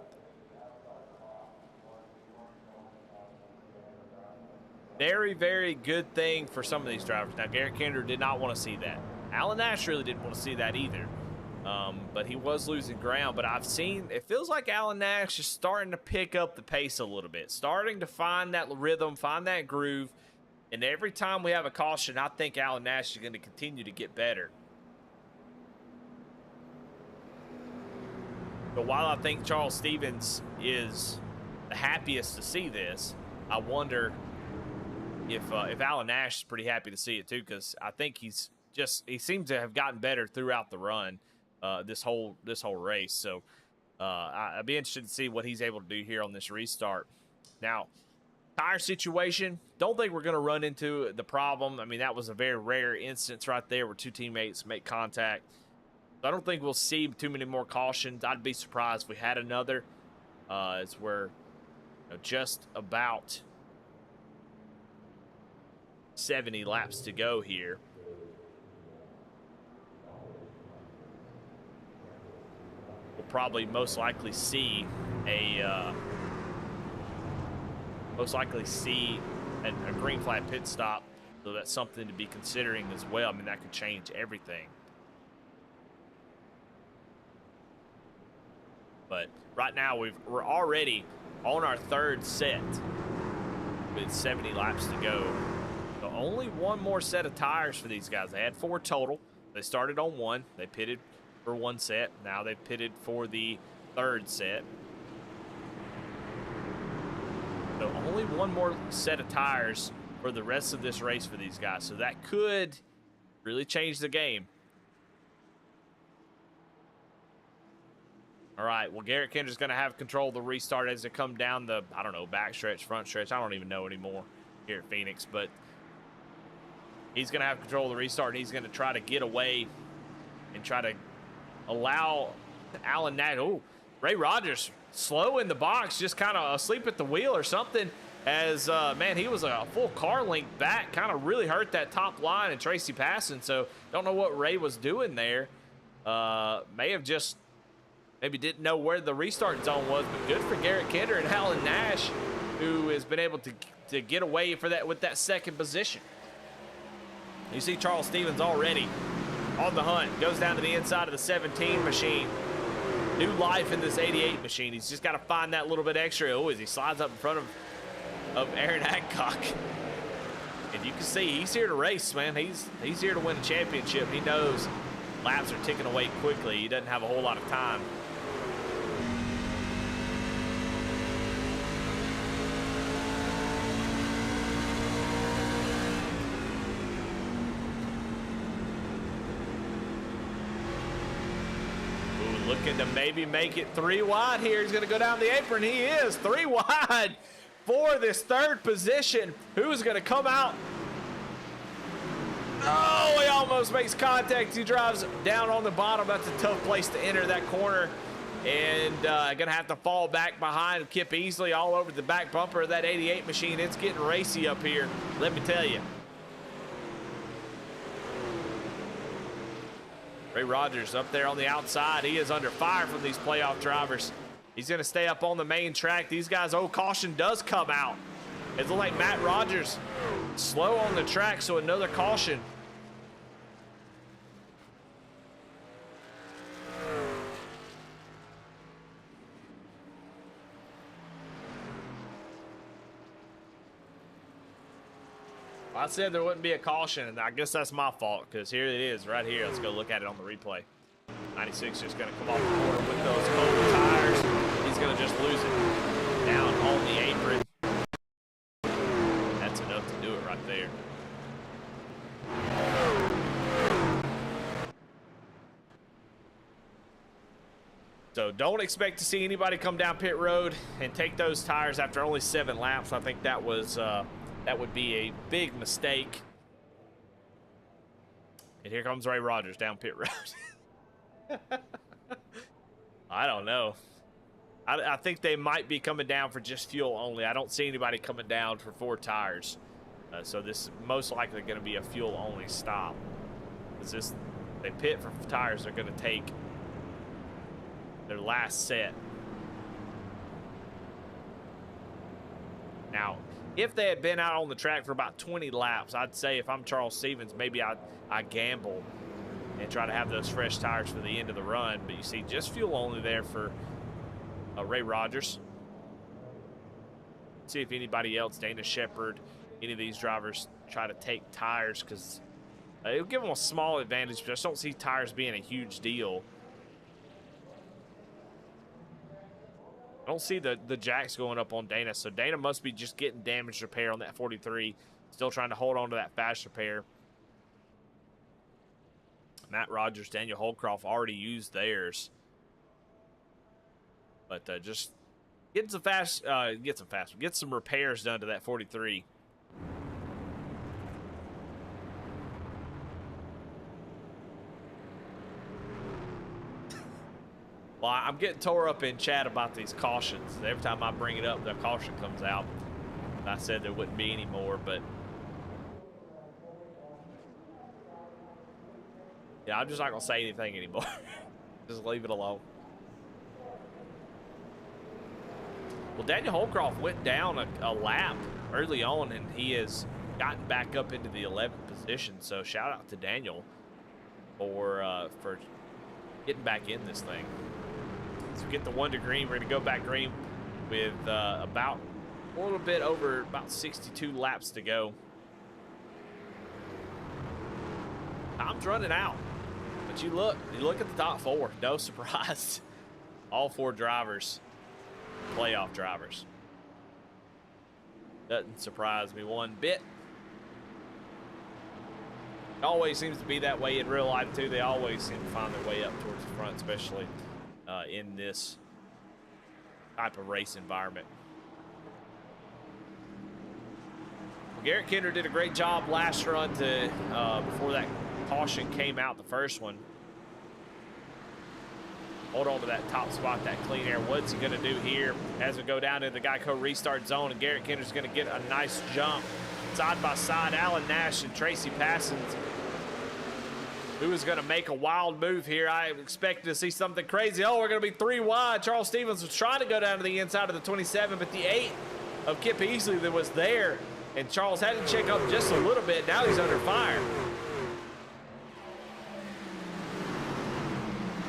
very, very good thing for some of these drivers. Now, Garet Kinder did not want to see that. Alan Nash really didn't want to see that either. But he was losing ground. But it feels like Alan Nash is starting to pick up the pace a little bit, starting to find that rhythm, find that groove. And every time we have a caution, I think Alan Nash is going to continue to get better. But while I think Charles Stevens is the happiest to see this, I wonder if Alan Nash is pretty happy to see it too, because I think he seems to have gotten better throughout the run, this whole race. So I'd be interested to see what he's able to do here on this restart. Now, tire situation, don't think we're going to run into the problem. I mean, that was a very rare instance right there where two teammates make contact. So I don't think we'll see too many more cautions. I'd be surprised if we had another. It's where just about 70 laps to go here. We'll probably most likely see a green flag pit stop, so that's something to be considering as well. I mean, that could change everything. But right now we're already on our third set with 70 laps to go. So only one more set of tires for these guys. They had 4 total. They started on 1. They pitted for 1 set. Now they've pitted for the 3rd set. So only one more set of tires for the rest of this race for these guys. So that could really change the game. All right, well, Garet Kinder's going to have control of the restart as they come down the, I don't know, back stretch, front stretch. I don't even know anymore here at Phoenix, but he's going to have control of the restart, and he's going to try to get away and try to allow Alan Nash. Oh, Ray Rogers slow in the box, just kind of asleep at the wheel or something, as, man, he was a full car length back, kind of really hurt that top line and Tracy Passons, so don't know what Ray was doing there. May have just maybe didn't know where the restart zone was, but good for Garet Kinder and Alan Nash, who has been able to get away for that with that 2nd position. You see Charles Stevens already on the hunt. Goes down to the inside of the 17 machine. New life in this 88 machine. He's just got to find that little bit extra. Oh, as he slides up in front of Aaron Adcock. And you can see he's here to race, man. He's here to win a championship. He knows laps are ticking away quickly. He doesn't have a whole lot of time. Looking to maybe make it 3 wide here. He's going to go down the apron. He is 3 wide for this 3rd position. Who's going to come out? Oh, he almost makes contact. He drives down on the bottom. That's a tough place to enter that corner. And going to have to fall back behind Kip Easley all over the back bumper of that 88 machine. It's getting racy up here, let me tell you. Ray Rogers up there on the outside. He is under fire from these playoff drivers. He's going to stay up on the main track. These guys, oh, caution does come out. It looks like Matt Rogers slow on the track, so another caution. I said there wouldn't be a caution, and I guess that's my fault, because here it is right here. Let's go look at it on the replay. 96 just going to come off the corner with those cold tires. He's going to just lose it down on the apron. That's enough to do it right there. So don't expect to see anybody come down pit road and take those tires after only 7 laps. I think that was that would be a big mistake. And here comes Ray Rogers down pit road. I don't know. I think they might be coming down for just fuel only. I don't see anybody coming down for 4 tires. So this is most likely going to be a fuel only stop. They pit for tires they're going to take their last set. Now, if they had been out on the track for about 20 laps, I'd say if I'm Charles Stevens, maybe I gamble and try to have those fresh tires for the end of the run. But you see just fuel only there for Ray Rogers. See if anybody else, Dana Shepard, any of these drivers try to take tires, because it'll give them a small advantage, but I just don't see tires being a huge deal. I don't see the jacks going up on Dana, so Dana must be just getting damage repair on that 43. Still trying to hold on to that fast repair. Matt Rogers, Daniel Holcroft already used theirs. But just get some repairs done to that 43. Well, I'm getting tore up in chat about these cautions. Every time I bring it up, the caution comes out. I said there wouldn't be any more, but yeah, I'm just not gonna say anything anymore. Just leave it alone. Well, Daniel Holcroft went down a lap early on, and he has gotten back up into the 11th position. So shout out to Daniel for getting back in this thing. So get the 1 to green. We're gonna go back green with about a little bit over about 62 laps to go. Time's running out, but you look at the top 4. No surprise, all 4 drivers, playoff drivers. Doesn't surprise me one bit. It always seems to be that way in real life too. They always seem to find their way up towards the front, especially in this type of race environment. Garet Kinder did a great job last run before that caution came out, the first one. Hold on to that top spot, that clean air. What's he going to do here as we go down into the Geico restart zone, and Garet Kinder's going to get a nice jump side by side. Alan Nash and Tracy Passons, who is going to make a wild move here. I expected to see something crazy. Oh, we're going to be 3 wide. Charles Stevens was trying to go down to the inside of the 27, but the 8 of Kip Easley that was there, and Charles had to check up just a little bit. Now he's under fire.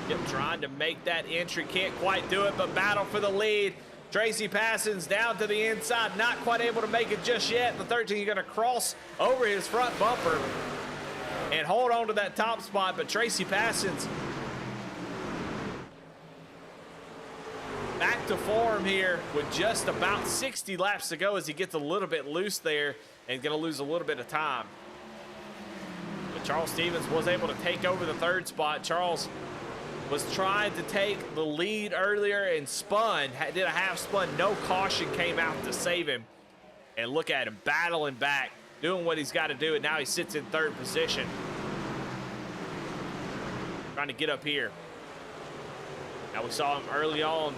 Yep, trying to make that entry, can't quite do it, but battle for the lead. Tracy Passons down to the inside, not quite able to make it just yet. The 13 is going to cross over his front bumper and hold on to that top spot, but Tracy Passons back to form here with just about 60 laps to go as he gets a little bit loose there and going to lose a little bit of time. But Charles Stevens was able to take over the 3rd spot. Charles was trying to take the lead earlier and spun, did a half spun, no caution came out to save him. And look at him battling back, doing what he's got to do, and now he sits in 3rd position. Trying to get up here. Now we saw him early on.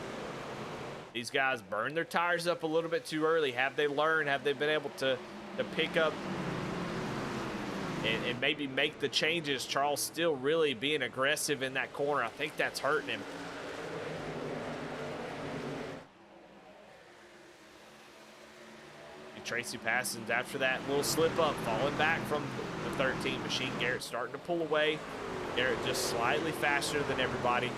These guys burn their tires up a little bit too early. Have they learned? Have they been able to pick up and maybe make the changes? Charles still really being aggressive in that corner. I think that's hurting him. And Tracy Passons, after that little slip up, falling back from the 13 machine. Garet starting to pull away. Garet just slightly faster than everybody.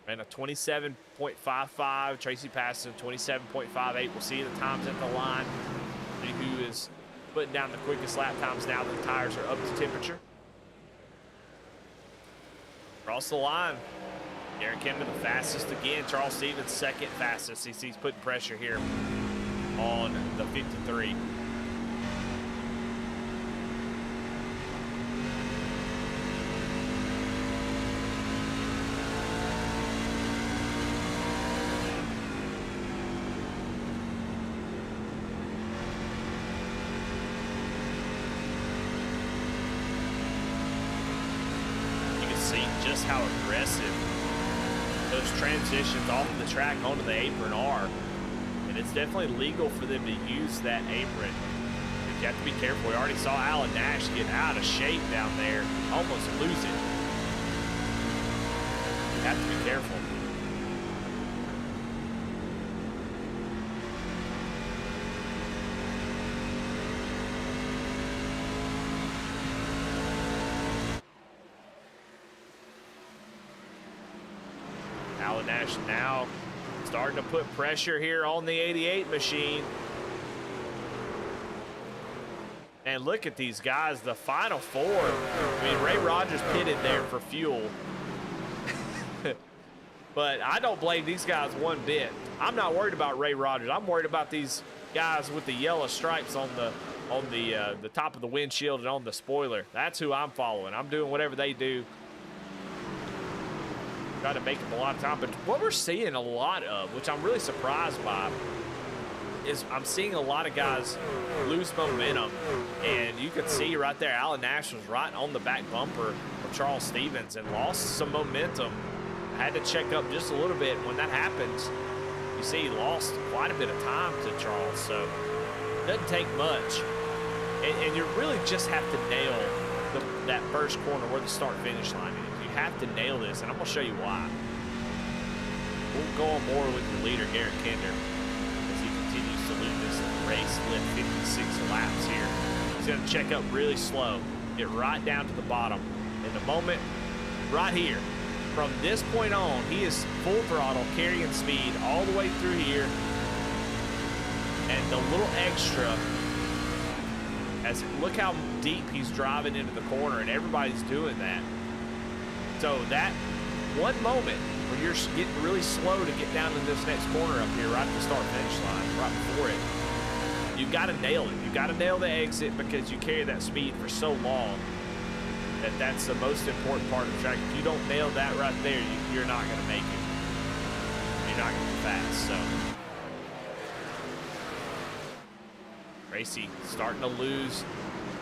Ran a 27.55. Tracy Passons 27.58. We'll see the times at the line. See who is putting down the quickest lap times now that the tires are up to temperature. Across the line, Garet Kinder the fastest again. Charles Stevens 2nd fastest. He's putting pressure here on the 53. Just how aggressive those transitions off of the track onto the apron are. And it's definitely legal for them to use that apron. But you have to be careful. We already saw Alan Nash get out of shape down there, almost lose it. You have to be careful. Alan Nash now starting to put pressure here on the 88 machine. And look at these guys, the final four. I mean, Ray Rogers pitted there for fuel. But I don't blame these guys one bit. I'm not worried about Ray Rogers. I'm worried about these guys with the yellow stripes on the top of the windshield and on the spoiler. That's who I'm following. I'm doing whatever they do. Try to make them a lot of time. But what we're seeing a lot of, which I'm really surprised by, is I'm seeing a lot of guys lose momentum. And you can see right there, Alan Nash was right on the back bumper of Charles Stevens and lost some momentum. I had to check up just a little bit. When that happens, you see he lost quite a bit of time to Charles. So it doesn't take much. And you really just have to nail that first corner where the start-finish line is. You have to nail this, and I'm going to show you why. We'll go on more with your leader, Garet Kinder, as he continues to lead this race with 56 laps here. He's going to check up really slow, get right down to the bottom. In the moment, right here, from this point on, he is full throttle, carrying speed all the way through here. And the little extra, look how deep he's driving into the corner, and everybody's doing that. So that one moment where you're getting really slow to get down to this next corner up here, right at the start-finish line, right before it, you've got to nail it. You've got to nail the exit because you carry that speed for so long. That's the most important part of the track. If you don't nail that right there, you're not going to make it. You're not going to be fast. So Tracy starting to lose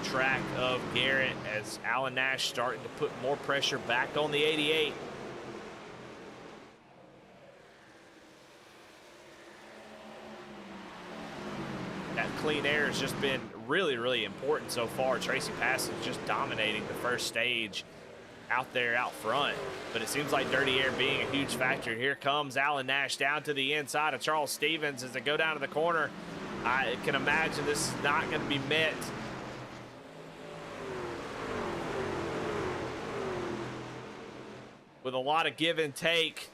track of Garet as Alan Nash starting to put more pressure back on the 88. That clean air has just been really, really important so far. Tracy Passons just dominating the first stage out there out front. But it seems like dirty air being a huge factor. Here comes Alan Nash down to the inside of Charles Stevens as they go down to the corner. I can imagine this is not going to be met with a lot of give and take.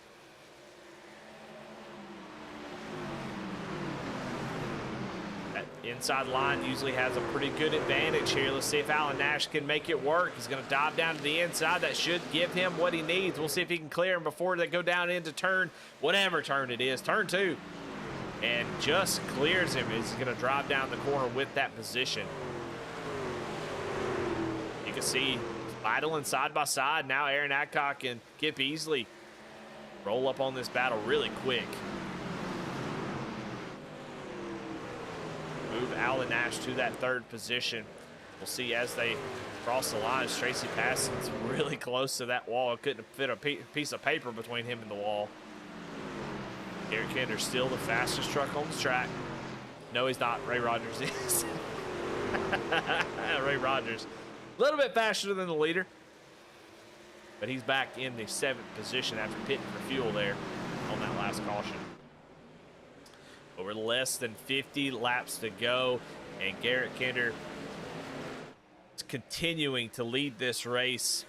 Inside line usually has a pretty good advantage here. Let's see if Alan Nash can make it work. He's going to dive down to the inside. That should give him what he needs. We'll see if he can clear him before they go down into turn, whatever turn it is, turn 2. And just clears him. He's going to drive down the corner with that position. You can see battling side by side. Now Aaron Adcock and Kip Easley roll up on this battle really quick. Move Alan Nash to that third position. We'll see as they cross the lines. Tracy Passons really close to that wall. It couldn't fit a piece of paper between him and the wall. Garet Kinder still the fastest truck on the track. No, he's not. Ray Rogers is. Ray Rogers. A little bit faster than the leader. But he's back in the 7th position after pitting for fuel there on that last caution. Over less than 50 laps to go, and Garet Kinder is continuing to lead this race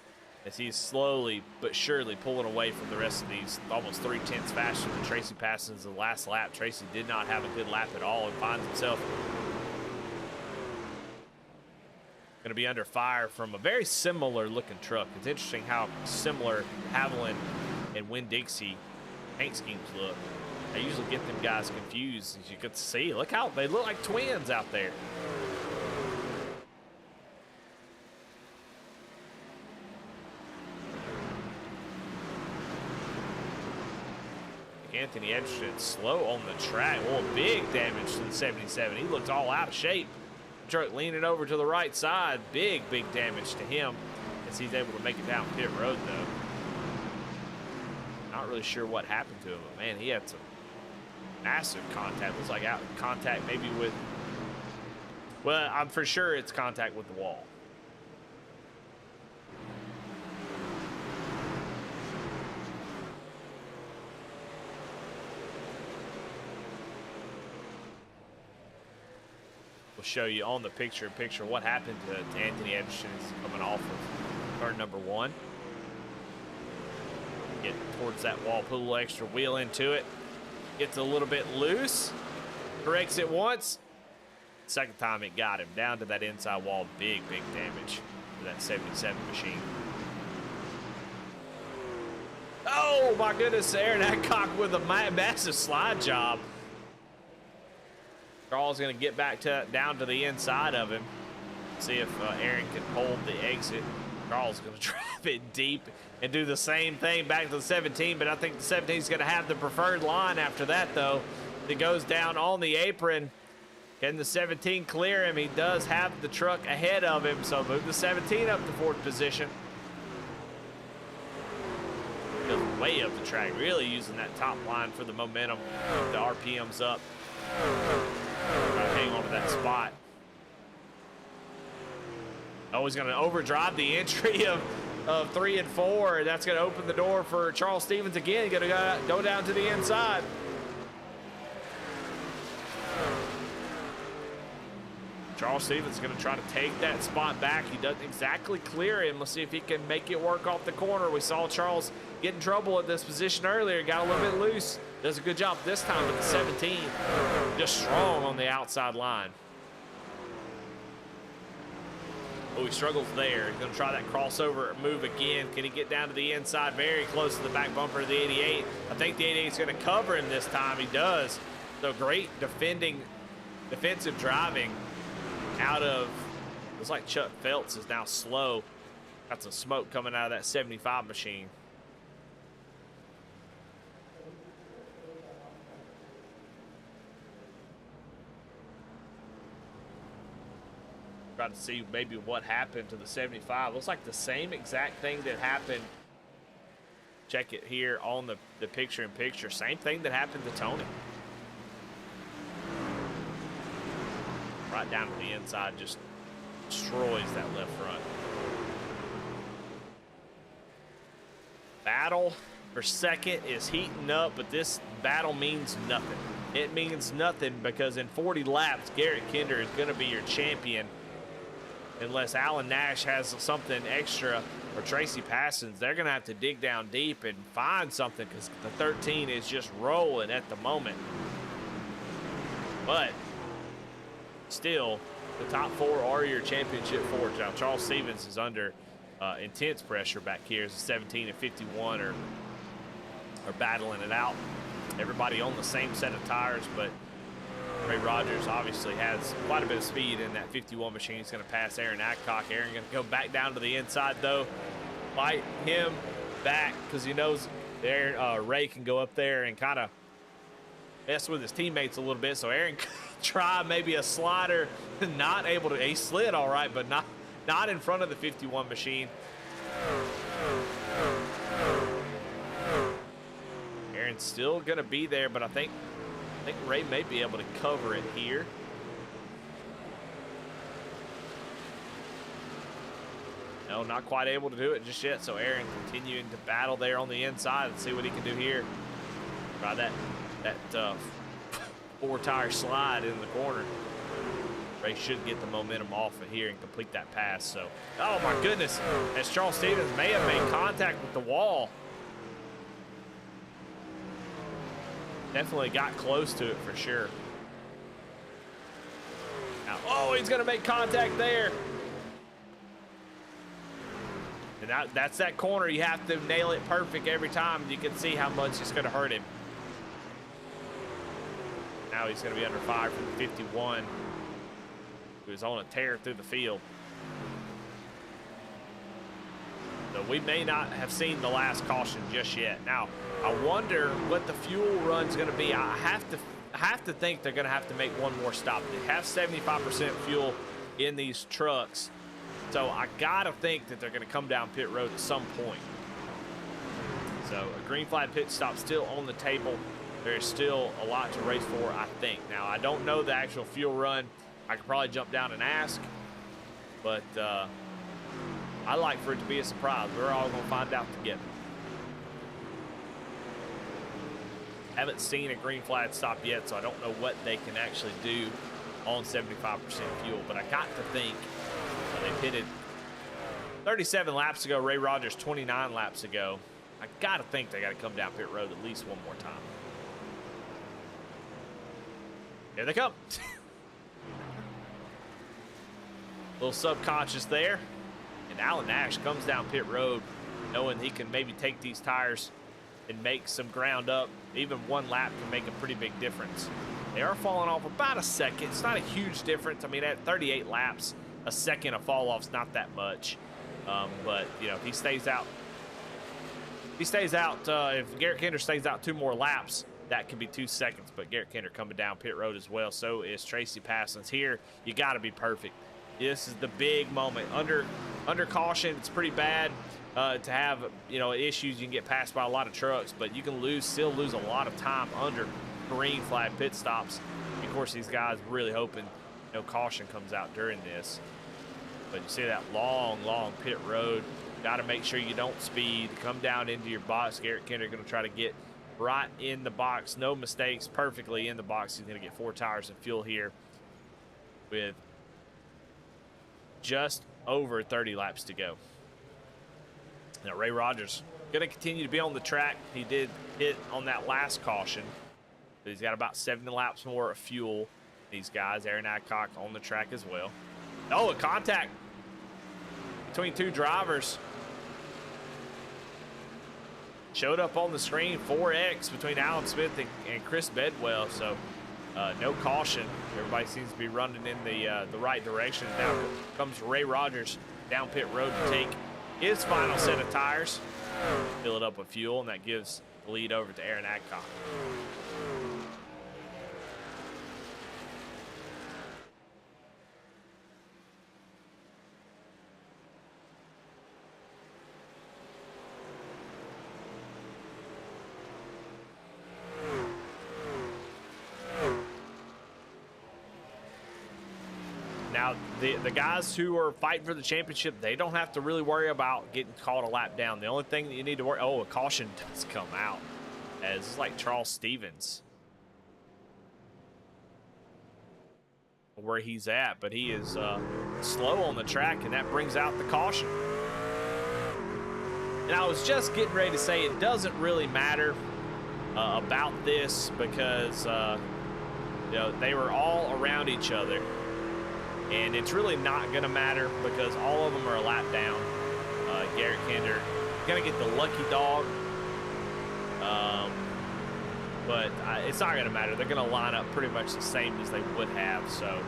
as he's slowly but surely pulling away from the rest of these, almost 3/10 faster than Tracy Passons the last lap. Tracy did not have a good lap at all and finds himself going to be under fire from a very similar looking truck. It's interesting how similar Haviland and Winn-Dixie paint schemes look. I usually get them guys confused, as you could see. Look how they look like twins out there. Anthony Edgerton slow on the track. Well, big damage to the 77. He looks all out of shape. Truck leaning over to the right side. Big damage to him as he's able to make it down pit road, though. Not really sure what happened to him, but man, he had some massive contact. Looks like out contact maybe with, well, I'm for sure it's contact with the wall. We'll show you on the picture-in-picture what happened to Anthony Edgerton coming off of turn number 1. Get towards that wall, put a little extra wheel into it. Gets a little bit loose. Corrects it once. Second time it got him down to that inside wall. Big damage for that 77 machine. Oh my goodness, Aaron Adcock with a massive slide job. Charles gonna get back down to the inside of him. See if Aaron can hold the exit. Charles gonna drive it deep and do the same thing back to the 17, but I think the 17 is gonna have the preferred line after that though. It goes down on the apron. Can the 17 clear him? He does have the truck ahead of him, so move the 17 up to 4th position. Goes way up the track, really using that top line for the momentum. The RPMs up. Try to hang on to that spot. Oh, he's going to overdrive the entry of 3 and 4. That's going to open the door for Charles Stevens again. He's going to go down to the inside. Charles Stevens is going to try to take that spot back. He doesn't exactly clear him. Let's see if he can make it work off the corner. We saw Charles get in trouble at this position earlier. Got a little bit loose. Does a good job this time with the 17. Just strong on the outside line. Oh, he struggles there. He's going to try that crossover move again. Can he get down to the inside? Very close to the back bumper of the 88. I think the 88 is going to cover him this time. He does. So great defensive driving out of, looks like Chuck Phelps is now slow. Got some smoke coming out of that 75 machine. Try to see maybe what happened to the 75. Looks like the same exact thing that happened. Check it here on the picture-in-picture. Same thing that happened to Tony. Right down to the inside, just destroys that left front. Battle for second is heating up, but this battle means nothing. It means nothing because in 40 laps, Garet Kinder is going to be your champion. Unless Alan Nash has something extra, or Tracy Passons, they're going to have to dig down deep and find something because the 13 is just rolling at the moment. But still, the top 4 are your championship 4s. Now, Charles Stevens is under intense pressure back here as the 17 and 51 are battling it out. Everybody on the same set of tires, but Ray Rogers obviously has quite a bit of speed in that 51 machine. He's going to pass Aaron Adcock. Aaron going to go back down to the inside, though. Fight him back because he knows Ray can go up there and kind of mess with his teammates a little bit. So Aaron try maybe a slider, not able to. He slid all right, but not in front of the 51 machine. Aaron's still going to be there, but I think Ray may be able to cover it here. No, not quite able to do it just yet. So Aaron continuing to battle there on the inside and see what he can do here. Try that 4-tire slide in the corner. Ray should get the momentum off of here and complete that pass. So, oh my goodness, as Charles Stevens may have made contact with the wall. Definitely got close to it for sure. Now, oh, he's going to make contact there. And that's that corner. You have to nail it perfect every time. You can see how much it's going to hurt him. Now he's going to be under fire from the 51, who's on a tear through the field. So we may not have seen the last caution just yet. Now, I wonder what the fuel run's going to be. I have to think they're going to have to make one more stop. They have 75% fuel in these trucks. So I got to think that they're going to come down pit road at some point. So a green flag pit stop still on the table. There's still a lot to race for, I think. Now, I don't know the actual fuel run. I could probably jump down and ask. But I like for it to be a surprise. We're all going to find out together. Haven't seen a green flag stop yet, so I don't know what they can actually do on 75% fuel. But I got to think they pitted 37 laps ago. Ray Rogers 29 laps ago. I got to think they got to come down pit road at least one more time. Here they come. Little subconscious there. And Alan Nash comes down pit road knowing he can maybe take these tires and make some ground up. Even one lap can make a pretty big difference. They are falling off about a second. It's not a huge difference. I mean, at 38 laps, a second of fall off's not that much. But, you know, if he stays out, if Garet Kinder stays out 2 more laps, that could be 2 seconds. But Garet Kinder coming down pit road as well. So is Tracy Passons. Here, you got to be perfect. This is the big moment. Under caution, it's pretty bad to have, you know, issues. You can get passed by a lot of trucks, but you can still lose a lot of time under green flag pit stops. Of course, these guys really hoping no caution comes out during this. But you see that long pit road. Got to make sure you don't speed. Come down into your box. Garet Kinder going to try to get right in the box. No mistakes. Perfectly in the box. He's going to get 4 tires of fuel here with just over 30 laps to go. Now, Ray Rogers going to continue to be on the track. He did hit on that last caution. But he's got about 70 laps more of fuel. These guys, Aaron Adcock on the track as well. Oh, a contact between 2 drivers. Showed up on the screen, 4X between Alan Smith and Chris Bedwell. So no caution. Everybody seems to be running in the right direction. Now comes Ray Rogers down pit road to take his final set of tires. Fill it up with fuel, and that gives the lead over to Aaron Adcock. Now, the guys who are fighting for the championship, they don't have to really worry about getting caught a lap down. The only thing that you need to worry, a caution does come out. As it's like Charles Stevens, where he's at, but he is slow on the track, and that brings out the caution. And I was just getting ready to say it doesn't really matter about this because you know, they were all around each other. And it's really not going to matter because all of them are a lap down. Garet Kinder going to get the lucky dog. But it's not going to matter. They're going to line up pretty much the same as they would have. So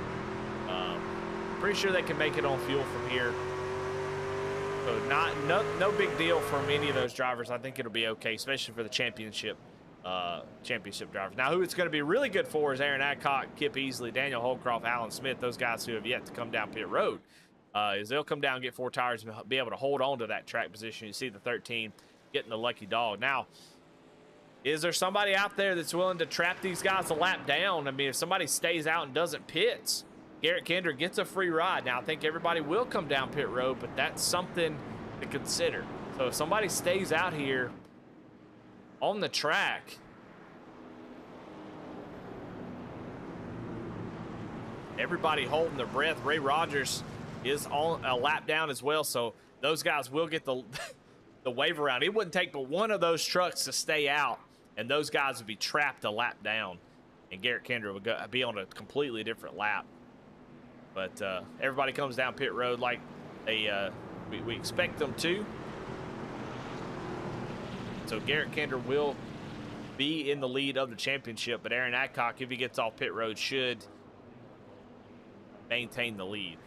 pretty sure they can make it on fuel from here. So no big deal from any of those drivers. I think it'll be okay, especially for the championship drivers. Now, who it's going to be really good for is Aaron Adcock, Kip Easley, Daniel Holcroft, Alan Smith, those guys who have yet to come down pit road. Is they'll come down and get 4 tires and be able to hold on to that track position. You see the 13 getting the lucky dog. Now, is there somebody out there that's willing to trap these guys a lap down? I mean, if somebody stays out and doesn't pits, Garet Kinder gets a free ride. Now, I think everybody will come down pit road, but that's something to consider. So if somebody stays out here on the track, everybody holding their breath. Ray Rogers is on a lap down as well, so those guys will get the wave around. It wouldn't take but one of those trucks to stay out, and those guys would be trapped a lap down, and Garet Kinder would be on a completely different lap. But everybody comes down pit road like we expect them to. So Garet Kinder will be in the lead of the championship, but Aaron Adcock, if he gets off pit road, should maintain the lead.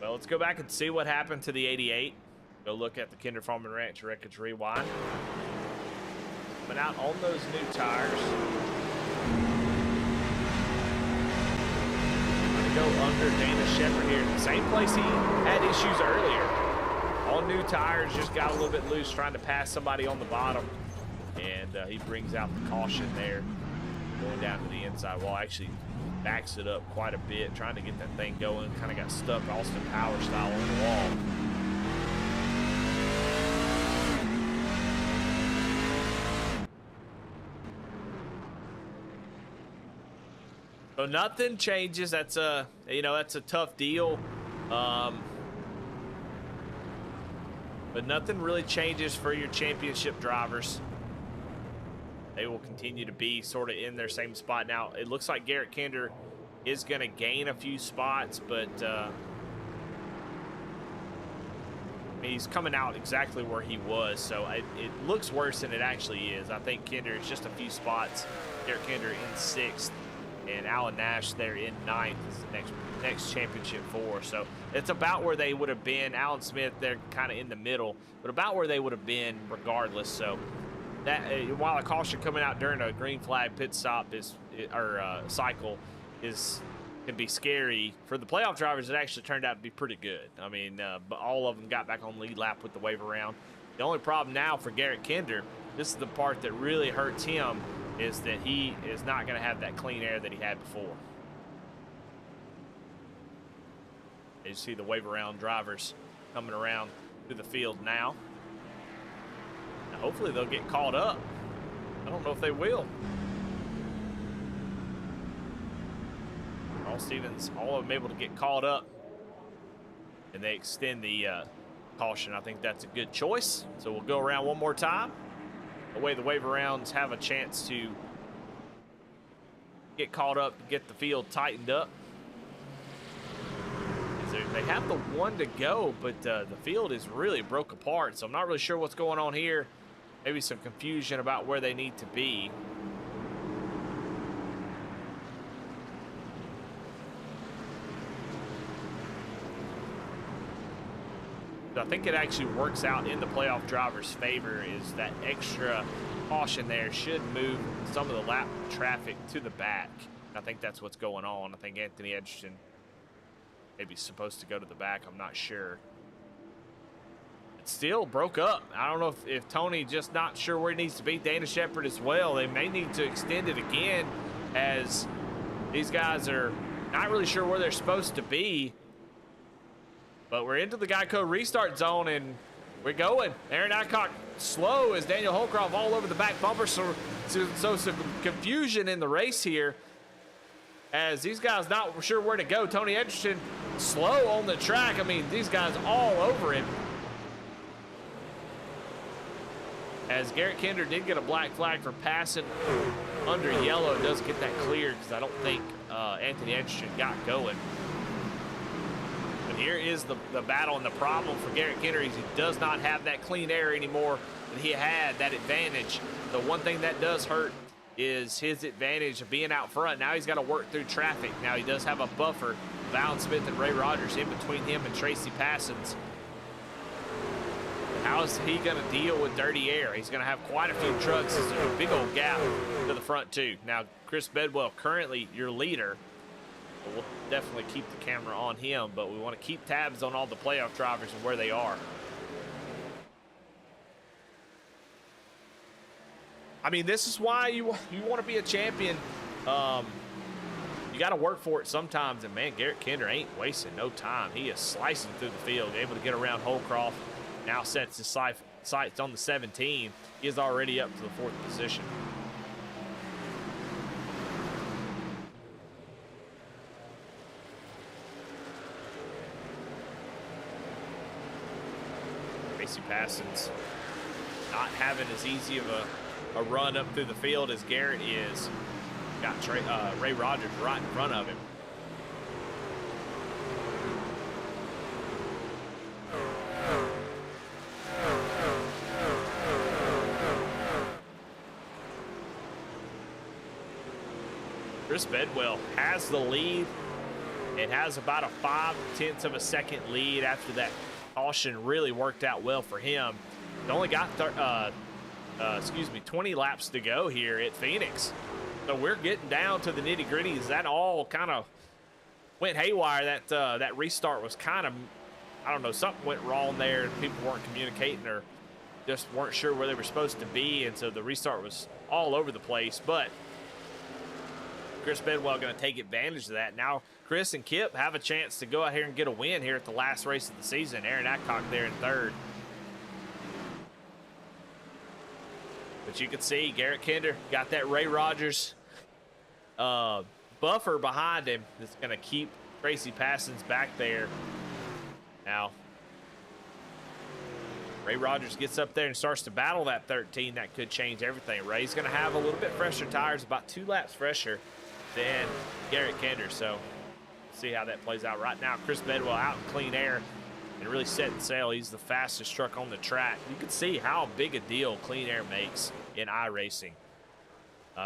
Well, let's go back and see what happened to the 88. Go look at the Kinder Farm and Ranch Wreckage Rewind. Coming out on those new tires. Going to go under Dana Shepherd here. The same place he had issues earlier. All new tires, just got a little bit loose trying to pass somebody on the bottom. And he brings out the caution there. Going down to the inside wall. Actually backs it up quite a bit, trying to get that thing going. Kind of got stuck Austin Power style on the wall. So nothing changes. That's a tough deal. But nothing really changes for your championship drivers. They will continue to be sort of in their same spot. Now, it looks like Garet Kinder is going to gain a few spots, but he's coming out exactly where he was, so it looks worse than it actually is. I think Kinder is just a few spots. Garet Kinder in 6th, and Alan Nash there in 9th is the next championship 4. So it's about where they would have been. Alan Smith, they're kind of in the middle, but about where they would have been regardless. So that while a caution coming out during a green flag pit stop cycle can be scary for the playoff drivers, it actually turned out to be pretty good. I mean, but all of them got back on lead lap with the wave around. The only problem now for Garet Kinder, this is the part that really hurts him, is that he is not going to have that clean air that he had before. You see the wave around drivers coming around through the field now. Now hopefully they'll get caught up. I don't know if they will. All of them able to get caught up, and they extend the caution. I think that's a good choice. So we'll go around one more time. That way the wave arounds have a chance to get caught up and get the field tightened up. They have the 1 to go, but the field is really broke apart, so I'm not really sure what's going on here. Maybe some confusion about where they need to be. I think it actually works out in the playoff driver's favor, is that extra caution there should move some of the lap traffic to the back. I think that's what's going on. I think Anthony Edgerton maybe supposed to go to the back. I'm not sure. It still broke up. I don't know if Tony just not sure where he needs to be. Dana Shepard as well. They may need to extend it again, as these guys are not really sure where they're supposed to be. But we're into the Geico restart zone, and we're going. Aaron Adcock slow as Daniel Holcroft all over the back bumper. So some confusion in the race here, as these guys not sure where to go. Tony Edgerton slow on the track. I mean, these guys all over him. As Garet Kinder did get a black flag for passing under yellow, it does get that cleared, because I don't think Anthony Edgerton got going. Here is the battle, and the problem for Garet Kinder is he does not have that clean air anymore that he had, that advantage. The one thing that does hurt is his advantage of being out front. Now he's got to work through traffic. Now he does have a buffer, Alan Smith and Ray Rogers, in between him and Tracy Passons. How is he going to deal with dirty air? He's going to have quite a few trucks. There's a big old gap to the front too. Now Chris Bedwell, currently your leader. We'll definitely keep the camera on him, but we want to keep tabs on all the playoff drivers and where they are. I mean, this is why you want to be a champion. You got to work for it sometimes, and man, Garet Kinder ain't wasting no time. He is slicing through the field, able to get around Holcroft. Now sets his sights on the 17. He is already up to the 4th position. Tracy Passons not having as easy of a run up through the field as Garet is. Got Ray Rogers right in front of him. Chris Bedwell has the lead. It has about a 0.5 of a second lead after that caution really worked out well for him. They only got 20 laps to go here at Phoenix. So we're getting down to the nitty-gritties. That all kind of went haywire. That restart was kind of, I don't know, something went wrong there. People weren't communicating or just weren't sure where they were supposed to be, and so the restart was all over the place. But Chris Bedwell going to take advantage of that. Now Chris and Kip have a chance to go out here and get a win here at the last race of the season. Aaron Adcock there in 3rd. But you can see Garet Kinder got that Ray Rogers buffer behind him that's going to keep Tracy Passons back there. Now, Ray Rogers gets up there and starts to battle that 13. That could change everything. Ray's going to have a little bit fresher tires, about 2 laps fresher than Garet Kinder. So, see how that plays out. Right now, Chris Bedwell out in clean air and really setting sail. He's the fastest truck on the track. You can see how big a deal clean air makes in iRacing.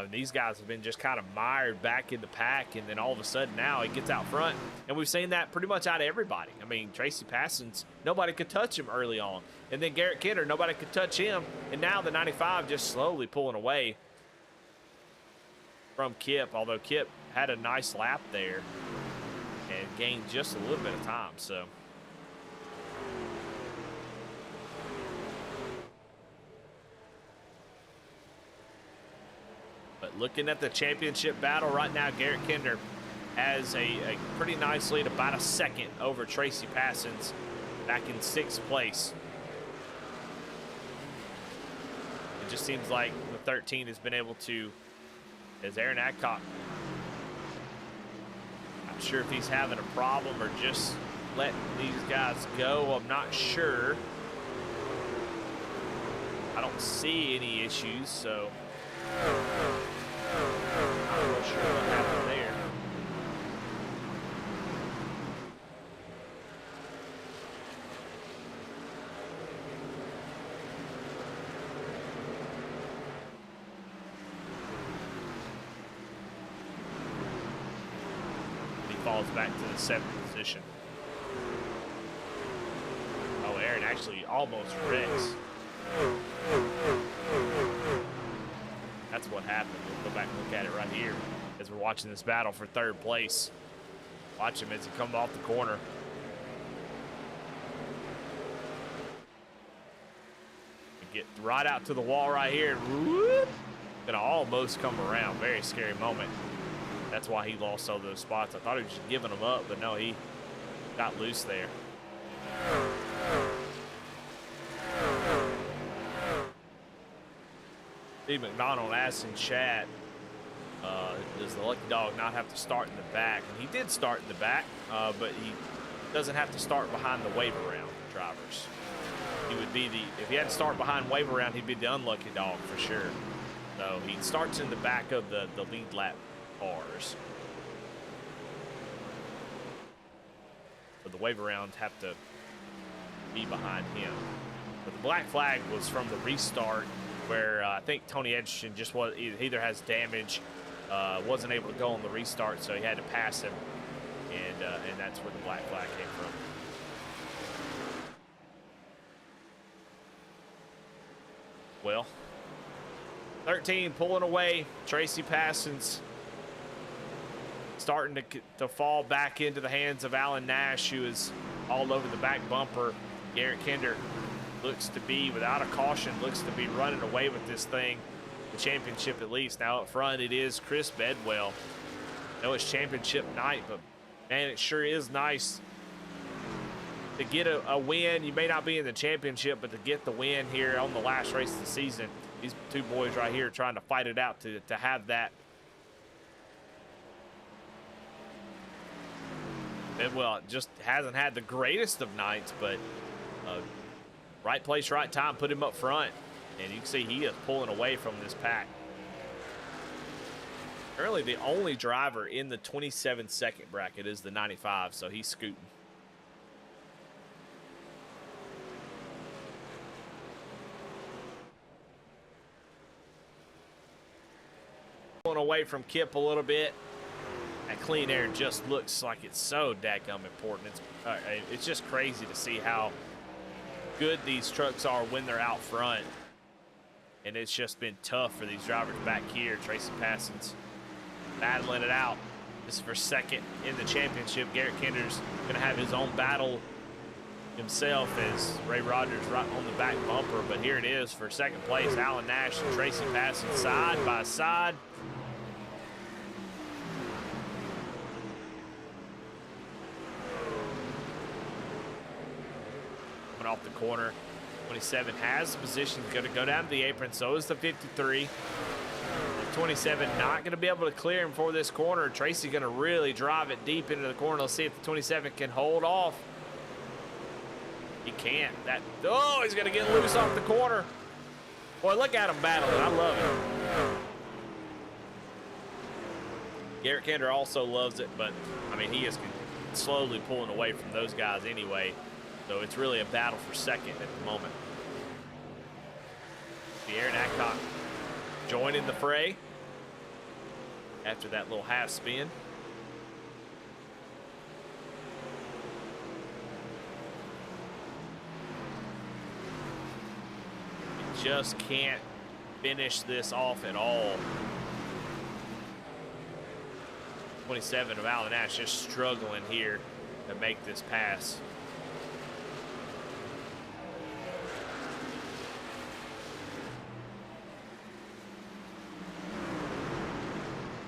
These guys have been just kind of mired back in the pack, and then all of a sudden now he gets out front. And we've seen that pretty much out of everybody. I mean, Tracy Passons, nobody could touch him early on. And then Garet Kinder, nobody could touch him. And now the 95 just slowly pulling away from Kip, although Kip had a nice lap there and gained just a little bit of time. So but looking at the championship battle right now, Garet Kinder has a pretty nice lead, about a second over Tracy Passons, back in 6th place. It just seems like the 13 has been able to, as Aaron Adcock, not sure if he's having a problem or just letting these guys go. I'm not sure. I don't see any issues, so I'm not sure what happened there. He falls back to the 7th position. Oh, Aaron actually almost wrecks. That's what happened. We'll go back and look at it right here as we're watching this battle for 3rd place. Watch him as he comes off the corner. Get right out to the wall right here. Whoop, gonna almost come around. Very scary moment. That's why he lost all those spots. I thought he was just giving them up, but no, he got loose there. Steve McDonald asked in chat, does the Lucky Dog not have to start in the back? And he did start in the back, but he doesn't have to start behind the wave around drivers. He would be if he had to start behind wave around, he'd be the unlucky dog for sure. So he starts in the back of the lead lap cars. So the wave around have to be behind him. But the black flag was from the restart, where I think Tony Edgerton just either has damage, wasn't able to go on the restart, so he had to pass him, and that's where the black flag came from. Well, 13 pulling away. Tracy Passons starting to fall back into the hands of Alan Nash, who is all over the back bumper. Garet Kinder looks to be, without a caution, looks to be running away with this thing, the championship at least. Now up front it is Chris Bedwell. I know it's championship night, but man, it sure is nice to get a win. You may not be in the championship, but to get the win here on the last race of the season. These two boys right here trying to fight it out to have that. Bedwell just hasn't had the greatest of nights, but right place, right time, put him up front. And you can see he is pulling away from this pack. Currently the only driver in the 27-second bracket is the 95, so he's scooting. Pulling away from Kip a little bit. That clean air just looks like it's so dadgum important. It's just crazy to see how good these trucks are when they're out front. And it's just been tough for these drivers back here. Tracy Passons battling it out. This is for 2nd in the championship. Garet Kinder's going to have his own battle himself as Ray Rogers right on the back bumper. But here it is for 2nd place. Alan Nash and Tracy Passons side by side. Off the corner. 27 has the position, going to go down to the apron. So is the 53. 27 not going to be able to clear him for this corner. Tracy's going to really drive it deep into the corner. Let's see if the 27 can hold off. He can't. Oh, he's going to get loose off the corner. Boy, look at him battling. I love it. Garet Kinder also loves it, but, I mean, he is slowly pulling away from those guys anyway. So it's really a battle for second at the moment. Aaron Adcock joining the fray after that little half spin. He just can't finish this off at all. 27 of Alan Nash just struggling here to make this pass.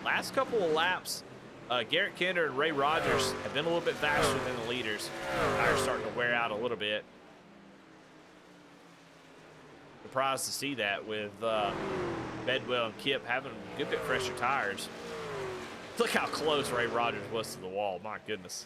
Last couple of laps, Garet Kinder and Ray Rogers have been a little bit faster than the leaders. Tires starting to wear out a little bit. Surprised to see that with Bedwell and Kip having a good bit fresher tires. Look how close Ray Rogers was to the wall. My goodness.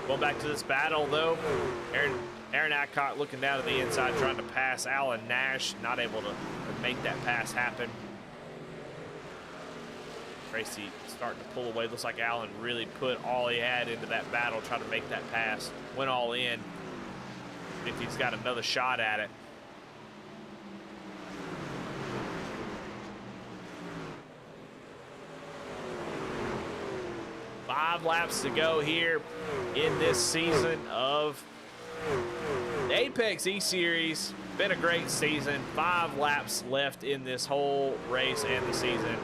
Going back to this battle, though, Aaron Adcock looking down to the inside, trying to pass Alan Nash, not able to make that pass happen. Tracy starting to pull away. Looks like Alan really put all he had into that battle, trying to make that pass. Went all in. If he's got another shot at it. Five laps to go here in this season of the Apex E-Series. Been a great season. 5 laps left in this whole race and the season.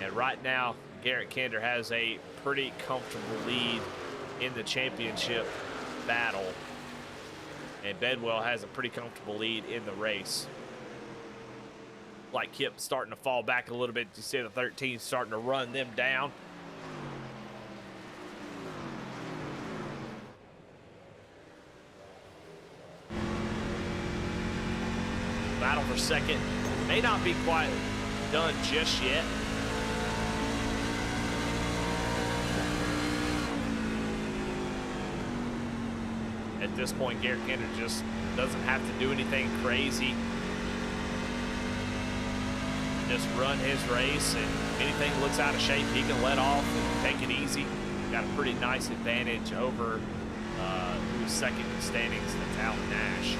And right now, Garet Kinder has a pretty comfortable lead in the championship battle. And Bedwell has a pretty comfortable lead in the race. Like Kip starting to fall back a little bit. You see the 13 starting to run them down. Battle for second may not be quite done just yet. At this point, Garet Kinder just doesn't have to do anything crazy. Just run his race, and if anything looks out of shape, he can let off and take it easy. Got a pretty nice advantage over who's second in the standings, that's Alan Nash.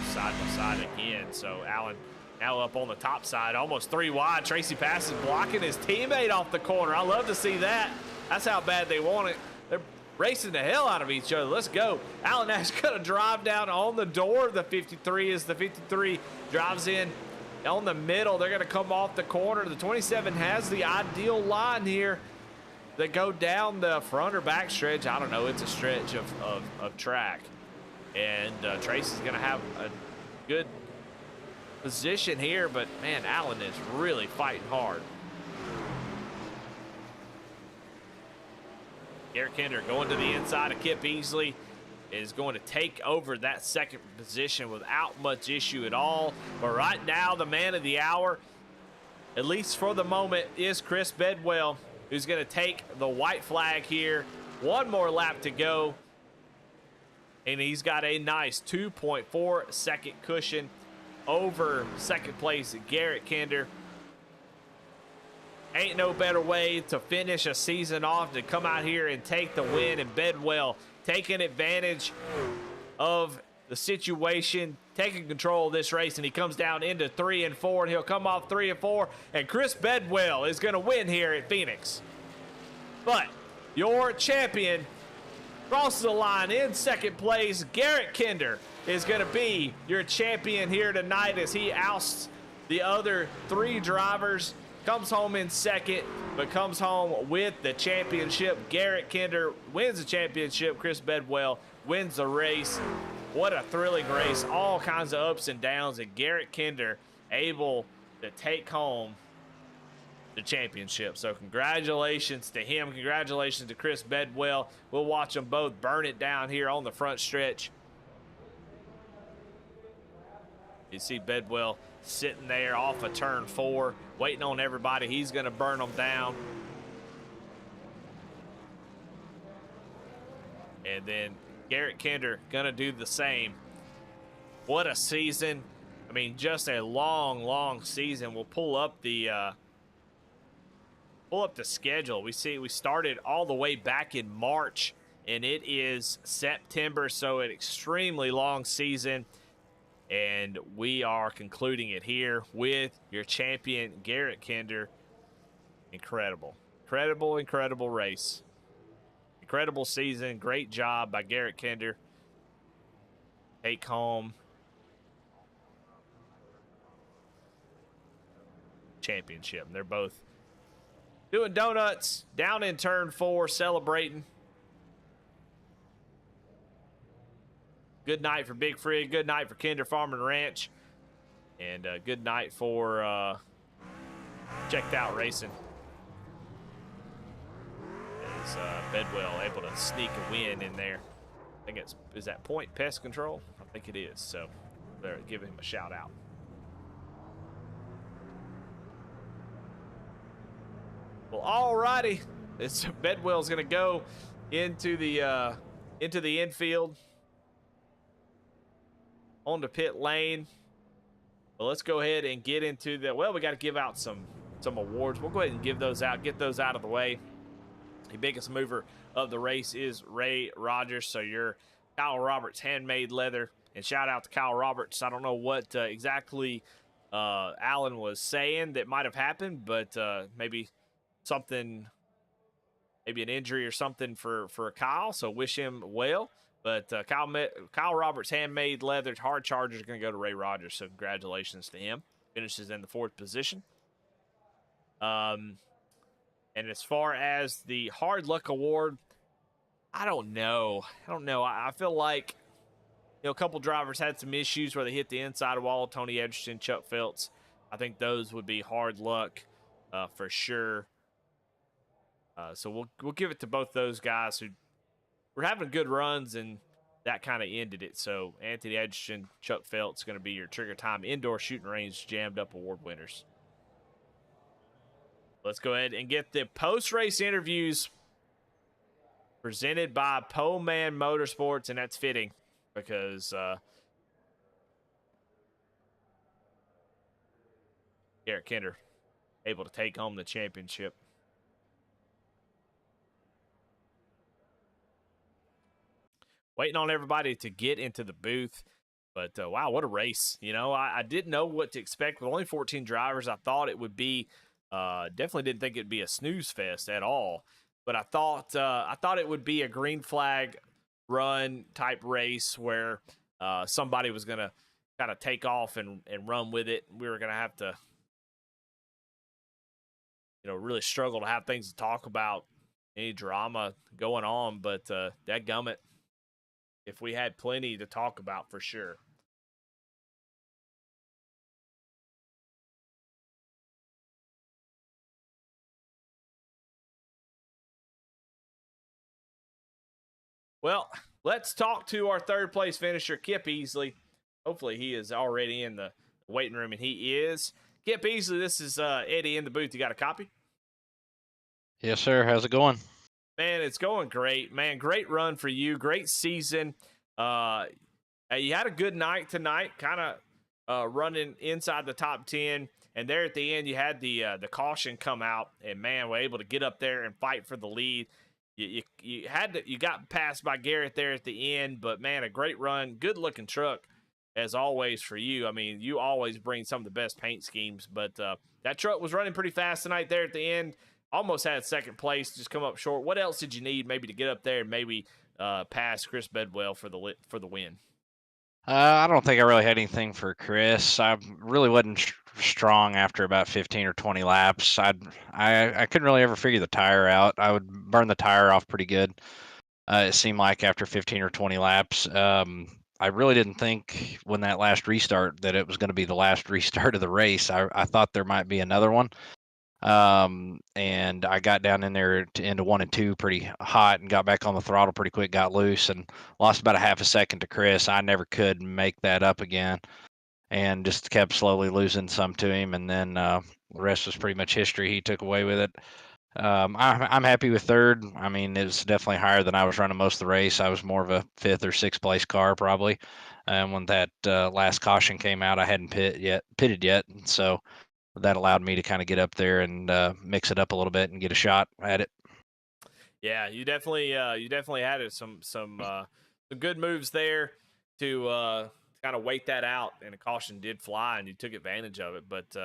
Side by side again. So Allen now up on the top side, almost 3 wide. Tracy Passons blocking his teammate off the corner. I love to see that. That's how bad they want it. They're racing the hell out of each other. Let's go. Alan Nash gonna drive down on the door of the 53 as the 53 drives in on the middle. They're gonna come off the corner. The 27 has the ideal line here. They go down the front or back stretch. I don't know. It's a stretch of track. And Tracy's going to have a good position here, but man, Allen is really fighting hard. Garet Kinder going to the inside of Kip Easley is going to take over that second position without much issue at all. But right now, the man of the hour, at least for the moment, is Chris Bedwell, who's going to take the white flag here. 1 more lap to go. And he's got a nice 2.4 second cushion over second place Garet Kinder. Ain't no better way to finish a season off to come out here and take the win. And Bedwell taking advantage of the situation, taking control of this race, and he comes down into 3 and 4, and he'll come off 3 and 4. And Chris Bedwell is going to win here at Phoenix. But your champion crosses the line in second place. Garet Kinder is going to be your champion here tonight as he ousts the other 3 drivers. Comes home in second, but comes home with the championship. Garet Kinder wins the championship. Chris Bedwell wins the race. What a thrilling race. All kinds of ups and downs, and Garet Kinder able to take home the championship. So congratulations to him. Congratulations to Chris Bedwell. We'll watch them both burn it down here on the front stretch. You see Bedwell sitting there off of turn 4, waiting on everybody. He's going to burn them down. And then Garet Kinder going to do the same. What a season. I mean, just a long, long season. We'll pull up the schedule. We see we started all the way back in March, and it is September, so an extremely long season. And we are concluding it here with your champion, Garet Kinder. Incredible. Incredible, incredible race. Incredible season. Great job by Garet Kinder. Take home championship. And they're both doing donuts down in turn 4, celebrating. Good night for Big Frig. Good night for Kinder Farm and Ranch. And good night for Checked Out Racing. As Bedwell able to sneak a win in there. I think is that Point Pest Control? I think it is. So there, give him a shout out. Well, alrighty. This Bedwell's gonna go into the infield. On the pit lane. Well, let's go ahead and get into the, well, we got to give out some awards. We'll go ahead and give those out, get those out of the way. The biggest mover of the race is Ray Rogers. So your Kyle Roberts handmade leather, and shout out to Kyle Roberts. I don't know what exactly Alan was saying that might have happened, but maybe something, maybe an injury or something for Kyle. So wish him well. But Kyle Roberts' handmade leather hard charger is going to go to Ray Rogers, so congratulations to him. Finishes in the 4th position. And as far as the Hard Luck Award, I don't know. I feel like, a couple drivers had some issues where they hit the inside wall. Tony Edgerton, Chuck Phelps. I think those would be hard luck for sure. So we'll give it to both those guys who were having good runs, and that kind of ended it. So Anthony Edgerton, Chuck Phelps going to be your Trigger Time Indoor Shooting Range Jammed Up Award winners. Let's go ahead and get the post-race interviews presented by Po-Man Motorsports, and that's fitting because Garet Kinder able to take home the championship. Waiting on everybody to get into the booth. But, wow, what a race. I didn't know what to expect. With only 14 drivers, I thought it would be, definitely didn't think it would be a snooze fest at all. But I thought it would be a green flag run type race where somebody was going to kind of take off and run with it. We were going to have to, really struggle to have things to talk about, any drama going on. But dadgummit, if we had plenty to talk about for sure. Well, let's talk to our 3rd place finisher, Kip Easley. Hopefully he is already in the waiting room, and he is. Kip Easley, this is Eddie in the booth. You got a copy? Yes, sir. How's it going? Man, it's going great, man. Great run for you. Great season. You had a good night tonight, kind of running inside the top 10. And there at the end, you had the caution come out, and man, we're able to get up there and fight for the lead. You got passed by Garet there at the end, but man, a great run, good looking truck as always for you. I mean, you always bring some of the best paint schemes, but that truck was running pretty fast tonight there at the end. Almost had 2nd place, just come up short. What else did you need maybe to get up there and maybe pass Chris Bedwell for the win? I don't think I really had anything for Chris. I really wasn't strong after about 15 or 20 laps. I couldn't really ever figure the tire out. I would burn the tire off pretty good. It seemed like after 15 or 20 laps. I really didn't think when that last restart that it was going to be the last restart of the race. I thought there might be another one. And I got down in there into 1 and 2 pretty hot and got back on the throttle pretty quick, got loose and lost about a half a second to Chris. I never could make that up again and just kept slowly losing some to him. And then the rest was pretty much history. He took away with it. I'm happy with third. I mean, it was definitely higher than I was running most of the race. I was more of a 5th or 6th place car probably. And when that last caution came out, I hadn't pitted yet. So that allowed me to kind of get up there and mix it up a little bit and get a shot at it. Yeah, you definitely had some good moves there to kind of wait that out, and a caution did fly, and you took advantage of it. But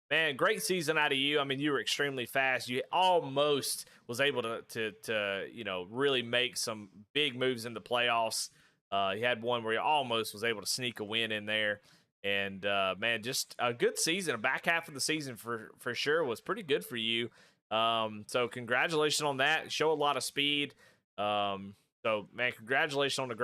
man, great season out of you. I mean, you were extremely fast. You almost was able to really make some big moves in the playoffs. You had one where you almost was able to sneak a win in there. And man, just a good season. A back half of the season for sure was pretty good for you. So congratulations on that. Show a lot of speed. So man, congratulations on a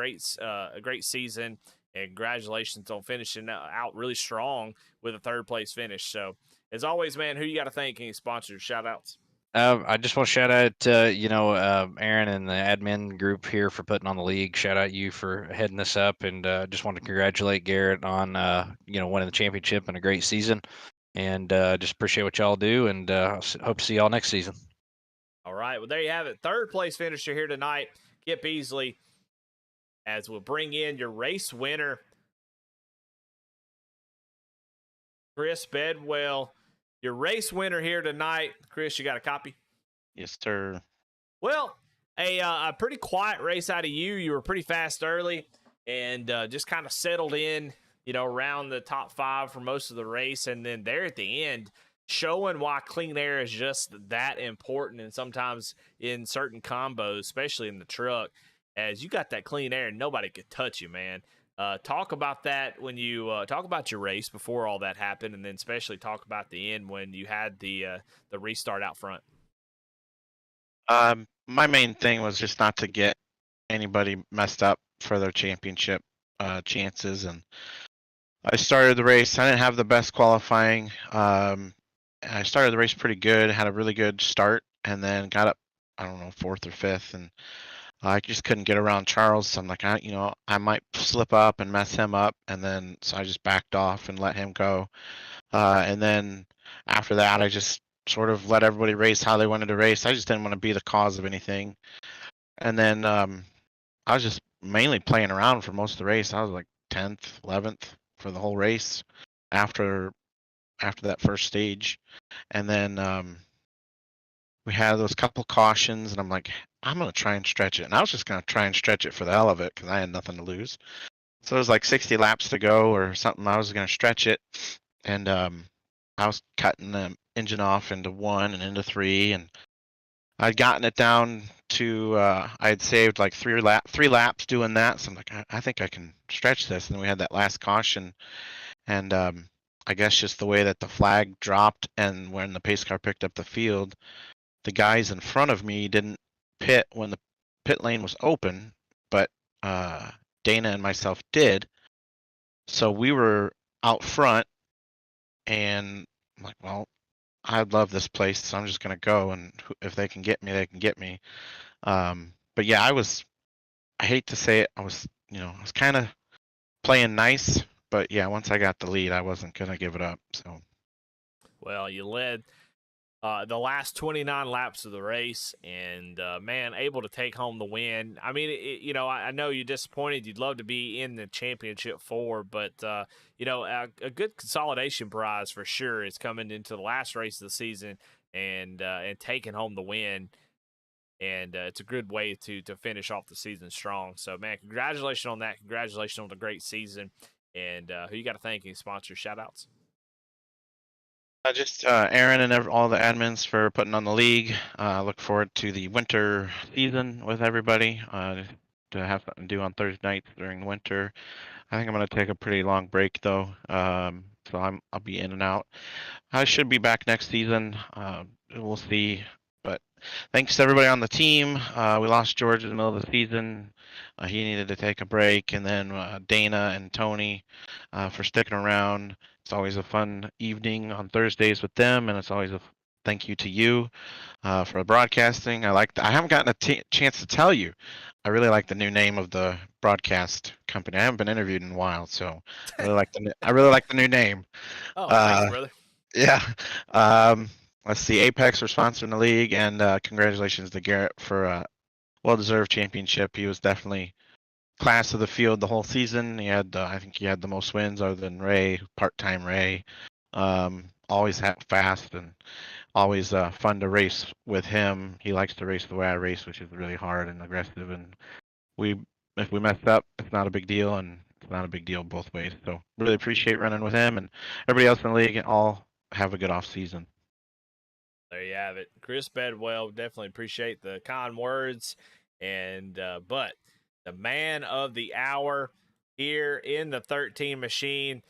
great season, and congratulations on finishing out really strong with a 3rd place finish. So as always, man, who you got to thank? Any sponsors, shout outs? I just want to shout out, Aaron and the admin group here for putting on the league. Shout out you for heading this up, and just want to congratulate Garrett on, winning the championship and a great season. And just appreciate what y'all do, and hope to see y'all next season. All right, well, there you have it. 3rd place finisher here tonight, Kip Beasley, as we'll bring in your race winner, Chris Bedwell. Your race winner here tonight. Chris, you got a copy? Yes, sir. Well, a pretty quiet race out of you. You were pretty fast early and just kind of settled in, around the top 5 for most of the race. And then there at the end, showing why clean air is just that important. And sometimes in certain combos, especially in the truck, as you got that clean air, nobody could touch you, man. Talk about that when you talk about your race before all that happened, and then especially talk about the end when you had the restart out front. My main thing was just not to get anybody messed up for their championship chances, and I started the race. I didn't have the best qualifying. I started the race pretty good, had a really good start, and then got up, I don't know, 4th or 5th, and I just couldn't get around Charles. So I'm like, I might slip up and mess him up. And then, so I just backed off and let him go. And then after that, I just sort of let everybody race how they wanted to race. I just didn't want to be the cause of anything. And then I was just mainly playing around for most of the race. I was like 10th, 11th for the whole race after that first stage. And then we had those couple cautions, and I'm like, I'm going to try and stretch it. And I was just going to try and stretch it for the hell of it because I had nothing to lose. So it was like 60 laps to go or something. I was going to stretch it. And I was cutting the engine off into 1 and into 3. And I'd gotten it down to, I had saved like 3 laps doing that. So I'm like, I think I can stretch this. And then we had that last caution. And I guess just the way that the flag dropped and when the pace car picked up the field, the guys in front of me didn't pit when the pit lane was open, but Dana and myself did. So we were out front, and I'm like, well, I love this place, so I'm just gonna go, and if they can get me, they can get me. But yeah, I hate to say it, I was kind of playing nice, but yeah, once I got the lead, I wasn't gonna give it up. So, well, you led the last 29 laps of the race, and man, able to take home the win. I mean, I know you're disappointed. You'd love to be in the championship 4, but a good consolidation prize for sure is coming into the last race of the season and taking home the win. And it's a good way to finish off the season strong. So, man, congratulations on that. Congratulations on the great season. And who you got to thank? Any sponsors, shout-outs? Just Aaron and all the admins for putting on the league. Look forward to the winter season with everybody to have something to do on Thursday nights during the winter. I think I'm going to take a pretty long break though, so I'll be in and out. I should be back next season. We'll see, but thanks to everybody on the team. We lost George in the middle of the season. He needed to take a break, and then Dana and Tony for sticking around. It's always a fun evening on Thursdays with them, and it's always a thank you to you for broadcasting. I haven't gotten a chance to tell you. I really like the new name of the broadcast company. I haven't been interviewed in a while, so I really like the new name. Oh, thanks, brother. Yeah. Let's see. Apex are sponsoring the league, and congratulations to Garrett for a well-deserved championship. He was definitely class of the field the whole season. I think he had the most wins other than Ray, part-time Ray. Always fast and always fun to race with him. He likes to race the way I race, which is really hard and aggressive. And if we mess up, it's not a big deal, and it's not a big deal both ways. So really appreciate running with him, and everybody else in the league. All have a good off season. There you have it. Chris Bedwell, definitely appreciate the kind words. And but the man of the hour here in the 13 machine,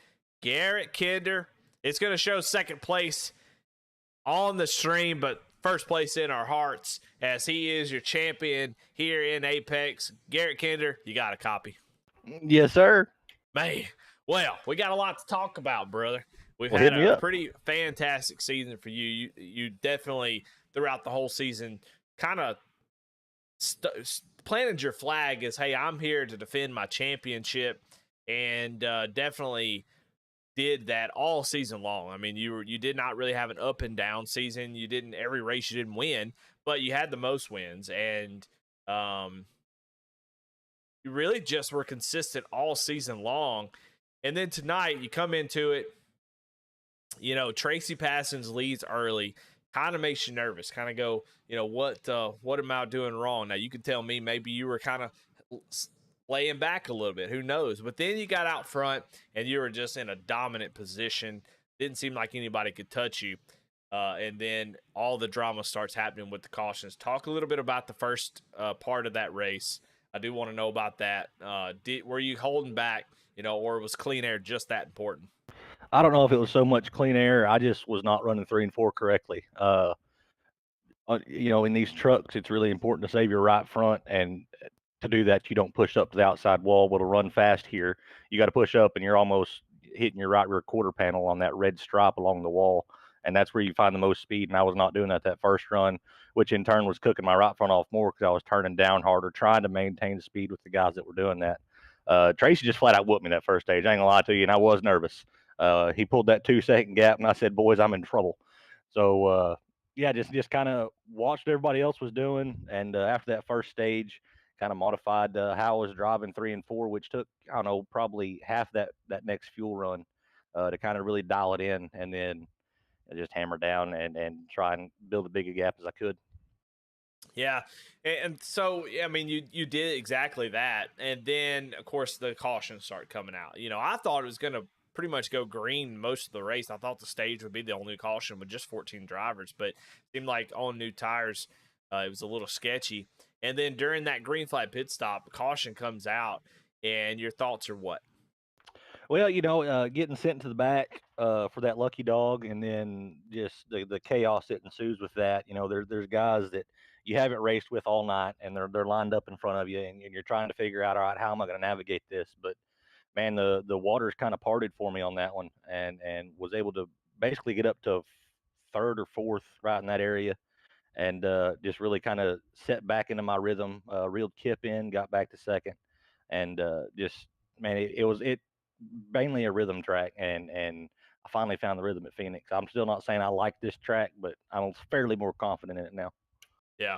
Garet Kinder. It's going to show second place on the stream, but first place in our hearts, as he is your champion here in Apex. Garet Kinder, you got a copy. Yes, sir. Man, well, we got a lot to talk about, brother. We've Well, had hit me a up. pretty fantastic season for you. You definitely, throughout the whole season, kind of planted your flag as, hey, I'm here to defend my championship, and definitely did that all season long. I mean, you did not really have an up and down season. You didn't, every race you didn't win, but you had the most wins, and you really just were consistent all season long. And then tonight you come into it, you know, Tracy Passons leads early, kind of makes you nervous, kind of go, you know, what am I doing wrong? Now you can tell me maybe you were kind of laying back a little bit, who knows? But then you got out front and you were just in a dominant position. Didn't seem like anybody could touch you. And then all the drama starts happening with the cautions. Talk a little bit about the first part of that race. I do want to know about that. Were you holding back, you know, or was clean air just that important? I don't know if it was so much clean air. I just was not running 3 and 4 correctly. You know, in these trucks, it's really important to save your right front, and to do that, you don't push up to the outside wall. But to run fast here, you got to push up, and you're almost hitting your right rear quarter panel on that red stripe along the wall, and that's where you find the most speed. And I was not doing that first run, which in turn was cooking my right front off more because I was turning down harder, trying to maintain the speed with the guys that were doing that. Tracy just flat out whooped me that first stage. I ain't gonna lie to you, and I was nervous. He pulled that 2-second gap, and I said, "Boys, I'm in trouble." So yeah, just kind of watched what everybody else was doing, and after that first stage, kind of modified how I was driving 3 and 4, which took, I don't know, probably half that next fuel run to kind of really dial it in, and then just hammer down and try and build as big a gap as I could. Yeah, and so I mean, you did exactly that, and then of course the cautions start coming out. You know, I thought it was going to pretty much go green most of the race. I thought the stage would be the only caution with just 14 drivers, but it seemed like on new tires, it was a little sketchy. And then during that green flag pit stop, caution comes out, and your thoughts are what? Well, you know, getting sent to the back for that lucky dog, and then just the chaos that ensues with that. You know, there's guys that you haven't raced with all night, and they're lined up in front of you, and you're trying to figure out, all right, how am I going to navigate this? But man, the waters kind of parted for me on that one, and was able to basically get up to third or fourth right in that area, and just really kind of set back into my rhythm. Reeled Kip in, got back to second, and just man, it was mainly a rhythm track, and I finally found the rhythm at Phoenix. I'm still not saying I like this track, but I'm fairly more confident in it now. Yeah.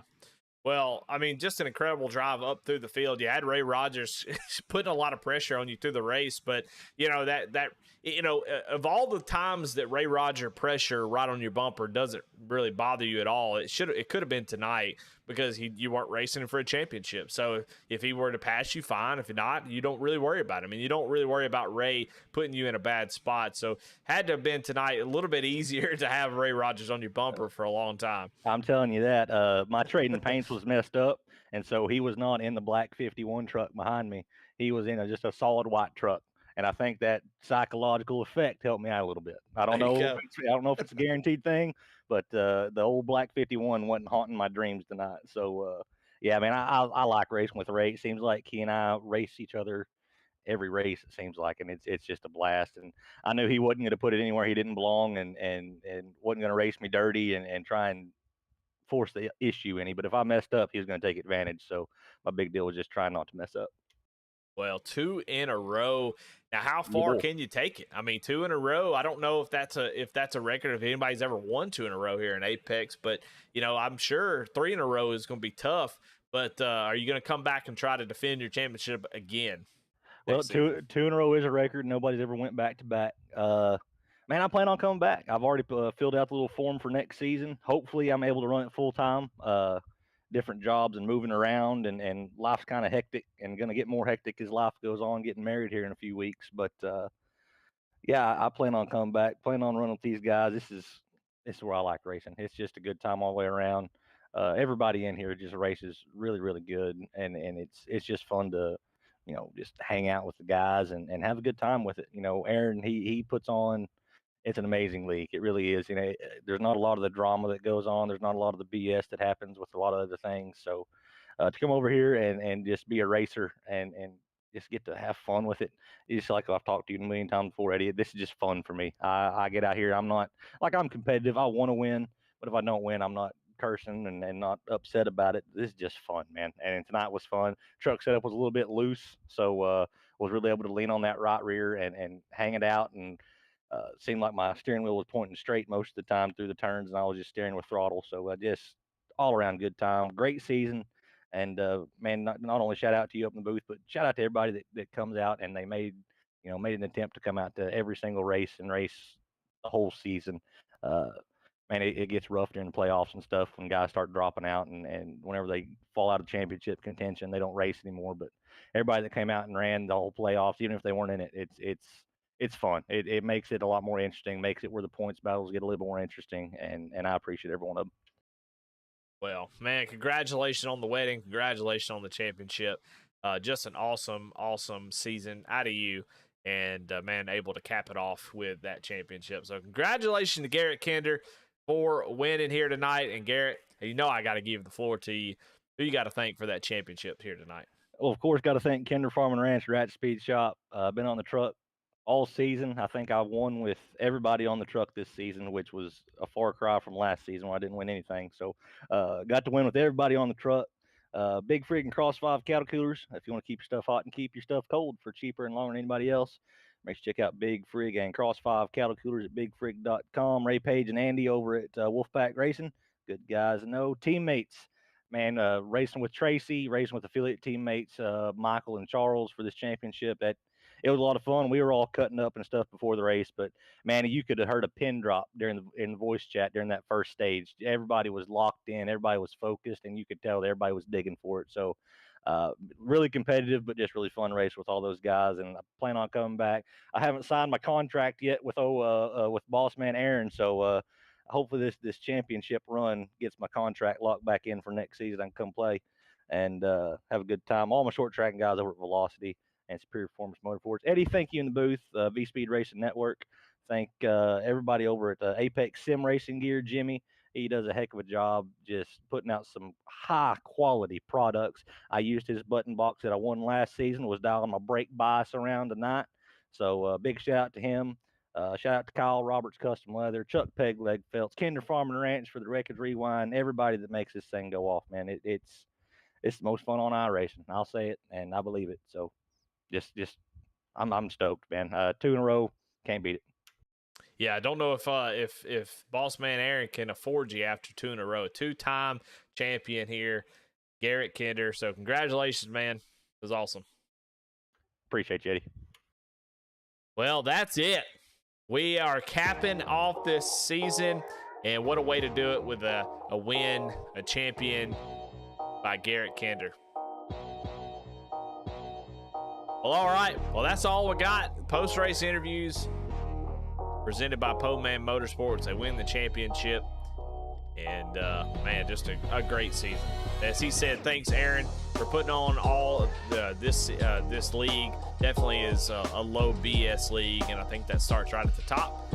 Well, I mean, just an incredible drive up through the field. You had Ray Rogers putting a lot of pressure on you through the race, but you know that you know, of all the times that Ray Roger pressure right on your bumper doesn't really bother you at all, it could have been tonight because you weren't racing for a championship. So if he were to pass you, fine. If not, you don't really worry about him. I mean, you don't really worry about Ray putting you in a bad spot. So had to have been tonight a little bit easier to have Ray Rogers on your bumper for a long time. I'm telling you that. My trading paints was messed up, and so he was not in the black 51 truck behind me. He was in just a solid white truck, And I think that psychological effect helped me out a little bit. I don't There you know. go. I don't know if it's a guaranteed thing, but the old Black 51 wasn't haunting my dreams tonight. So yeah, man, I like racing with Ray. It seems like he and I race each other every race. It seems like, and it's just a blast. And I knew he wasn't going to put it anywhere he didn't belong, and wasn't going to race me dirty and try and force the issue any. But if I messed up, he was going to take advantage. So my big deal was just trying not to mess up. Well, 2 in a row. Now, how far can you take it? I mean, 2 in a row. I don't know if that's a record, if anybody's ever won 2 in a row here in Apex, but I'm sure 3 in a row is going to be tough. But are you going to come back and try to defend your championship again? Well, two in a row is a record. Nobody's ever went back to back. Man, I plan on coming back. I've already filled out the little form for next season. Hopefully, I'm able to run it full time. Different jobs and moving around, and life's kind of hectic and going to get more hectic as life goes on, getting married here in a few weeks. But yeah, I plan on coming back, plan on running with these guys. This is where I like racing. It's just a good time all the way around. Everybody in here just races really, really good, and it's just fun to just hang out with the guys and have a good time with it. Aaron, he puts on, it's an amazing league. It really is. There's not a lot of the drama that goes on. There's not a lot of the BS that happens with a lot of other things. So to come over here and just be a racer and just get to have fun with it. It's like I've talked to you a million times before, Eddie. This is just fun for me. I get out here. I'm not like, I'm competitive. I want to win, but if I don't win, I'm not cursing and not upset about it. This is just fun, man. And tonight was fun. Truck setup was a little bit loose, so was really able to lean on that right rear and hang it out, and seemed like my steering wheel was pointing straight most of the time through the turns, and I was just steering with throttle. So just all around good time, great season. And man, not only shout out to you up in the booth, but shout out to everybody that comes out, and they made an attempt to come out to every single race and race the whole season. Man, it gets rough during the playoffs and stuff when guys start dropping out, and whenever they fall out of championship contention, they don't race anymore. But everybody that came out and ran the whole playoffs, even if they weren't in it, it's fun. It makes it a lot more interesting, makes it where the points battles get a little more interesting, and I appreciate every one of them. Well, man, congratulations on the wedding. Congratulations on the championship. Just an awesome, awesome season out of you. And, man, able to cap it off with that championship. So congratulations to Garet Kinder for winning here tonight. And, Garrett, I got to give the floor to you. Who you got to thank for that championship here tonight? Well, of course, got to thank Kinder Farm and Ranch, Rat Speed Shop. Been on the truck all season. I think I won with everybody on the truck this season, which was a far cry from last season where I didn't win anything. So got to win with everybody on the truck. Big Frig and Cross 5 cattle coolers. If you want to keep your stuff hot and keep your stuff cold for cheaper and longer than anybody else, make sure you check out Big Frig and Cross 5 cattle coolers at bigfrig.com. Ray Page and Andy over at Wolfpack Racing. Good guys. No teammates. Man, racing with Tracy, racing with affiliate teammates, Michael and Charles for this championship. It was a lot of fun. We were all cutting up and stuff before the race, but man, you could have heard a pin drop in the voice chat during that first stage. Everybody was locked in, everybody was focused, and you could tell that everybody was digging for it. So really competitive, but just really fun race with all those guys. And I plan on coming back. I haven't signed my contract yet with boss man Aaron, so hopefully this championship run gets my contract locked back in for next season. I can come play and have a good time. All my short tracking guys over at Velocity and Superior Performance Motorsports. Eddie, thank you in the booth. V-Speed Racing Network. Thank everybody over at Apex Sim Racing Gear. Jimmy, he does a heck of a job just putting out some high quality products. I used his button box that I won last season, was dialing my brake bias around tonight. So big shout out to him. Shout out to Kyle Roberts Custom Leather, Chuck Peg Leg Felts, Kinder Farm and Ranch for the Records Rewind, everybody that makes this thing go off, man. It's the most fun on iRacing. I'll say it, and I believe it. So just I'm stoked, man. 2 in a row, can't beat it. Yeah, I don't know if boss man Aaron can afford you after 2 in a row. 2-time champion here, Garet Kinder. So congratulations, man. It was awesome. Appreciate you, Eddie. Well, that's it. We are capping off this season, and what a way to do it with a win, a champion by Garet Kinder. Well, all right. Well, that's all we got. Post-race interviews presented by Po Man Motorsports. They win the championship. And man, just a great season. As he said, thanks Aaron for putting on all this league. Definitely is a low BS league, and I think that starts right at the top.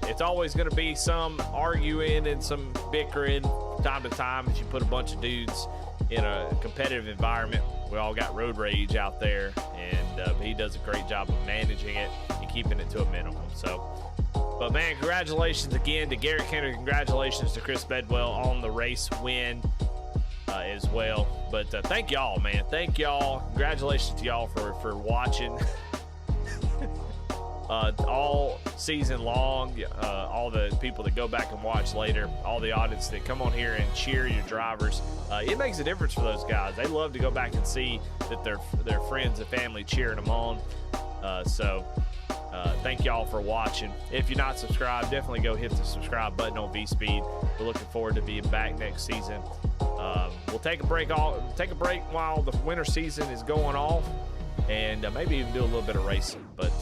It's always going to be some arguing and some bickering from time to time as you put a bunch of dudes in a competitive environment. We all got road rage out there, and he does a great job of managing it and keeping it to a minimum. So, but man, congratulations again to Garet Kinder. Congratulations to Chris Bedwell on the race win as well. But thank y'all, man. Thank y'all. Congratulations to y'all for watching all season long. All the people that go back and watch later, all the audience that come on here and cheer your drivers. It makes a difference for those guys. They love to go back and see that their friends and family cheering them on. So thank y'all for watching. If you're not subscribed, definitely go hit the subscribe button on V-Speed. We're looking forward to being back next season. We'll take a break while the winter season is going off, and maybe even do a little bit of racing. But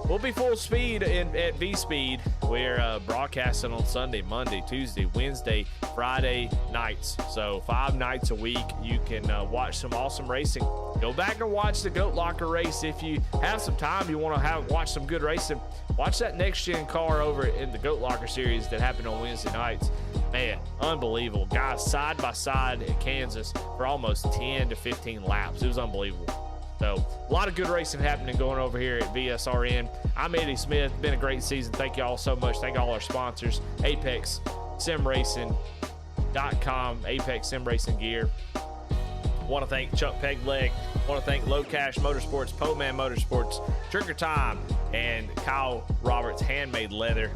we'll be full speed at V-Speed. We're broadcasting on Sunday, Monday, Tuesday, Wednesday, Friday nights. So 5 nights a week, you can watch some awesome racing. Go back and watch the Goat Locker race. If you have some time, you want to watch some good racing, watch that next-gen car over in the Goat Locker series that happened on Wednesday nights. Man, unbelievable. Guys side by side in Kansas for almost 10 to 15 laps. It was unbelievable. So, a lot of good racing happening going over here at VSRN. I'm Eddie Smith. Been a great season. Thank you all so much. Thank all our sponsors, Apex SimRacing.com, Apex Sim Racing Gear. Want to thank Chuck Pegleg. Want to thank Low Cash Motorsports, Poman Motorsports, Trigger Time, and Kyle Roberts Handmade Leather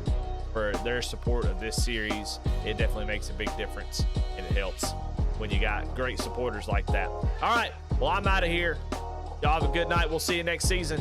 for their support of this series. It definitely makes a big difference, and it helps when you got great supporters like that. All right, well, I'm out of here. Y'all have a good night. We'll see you next season.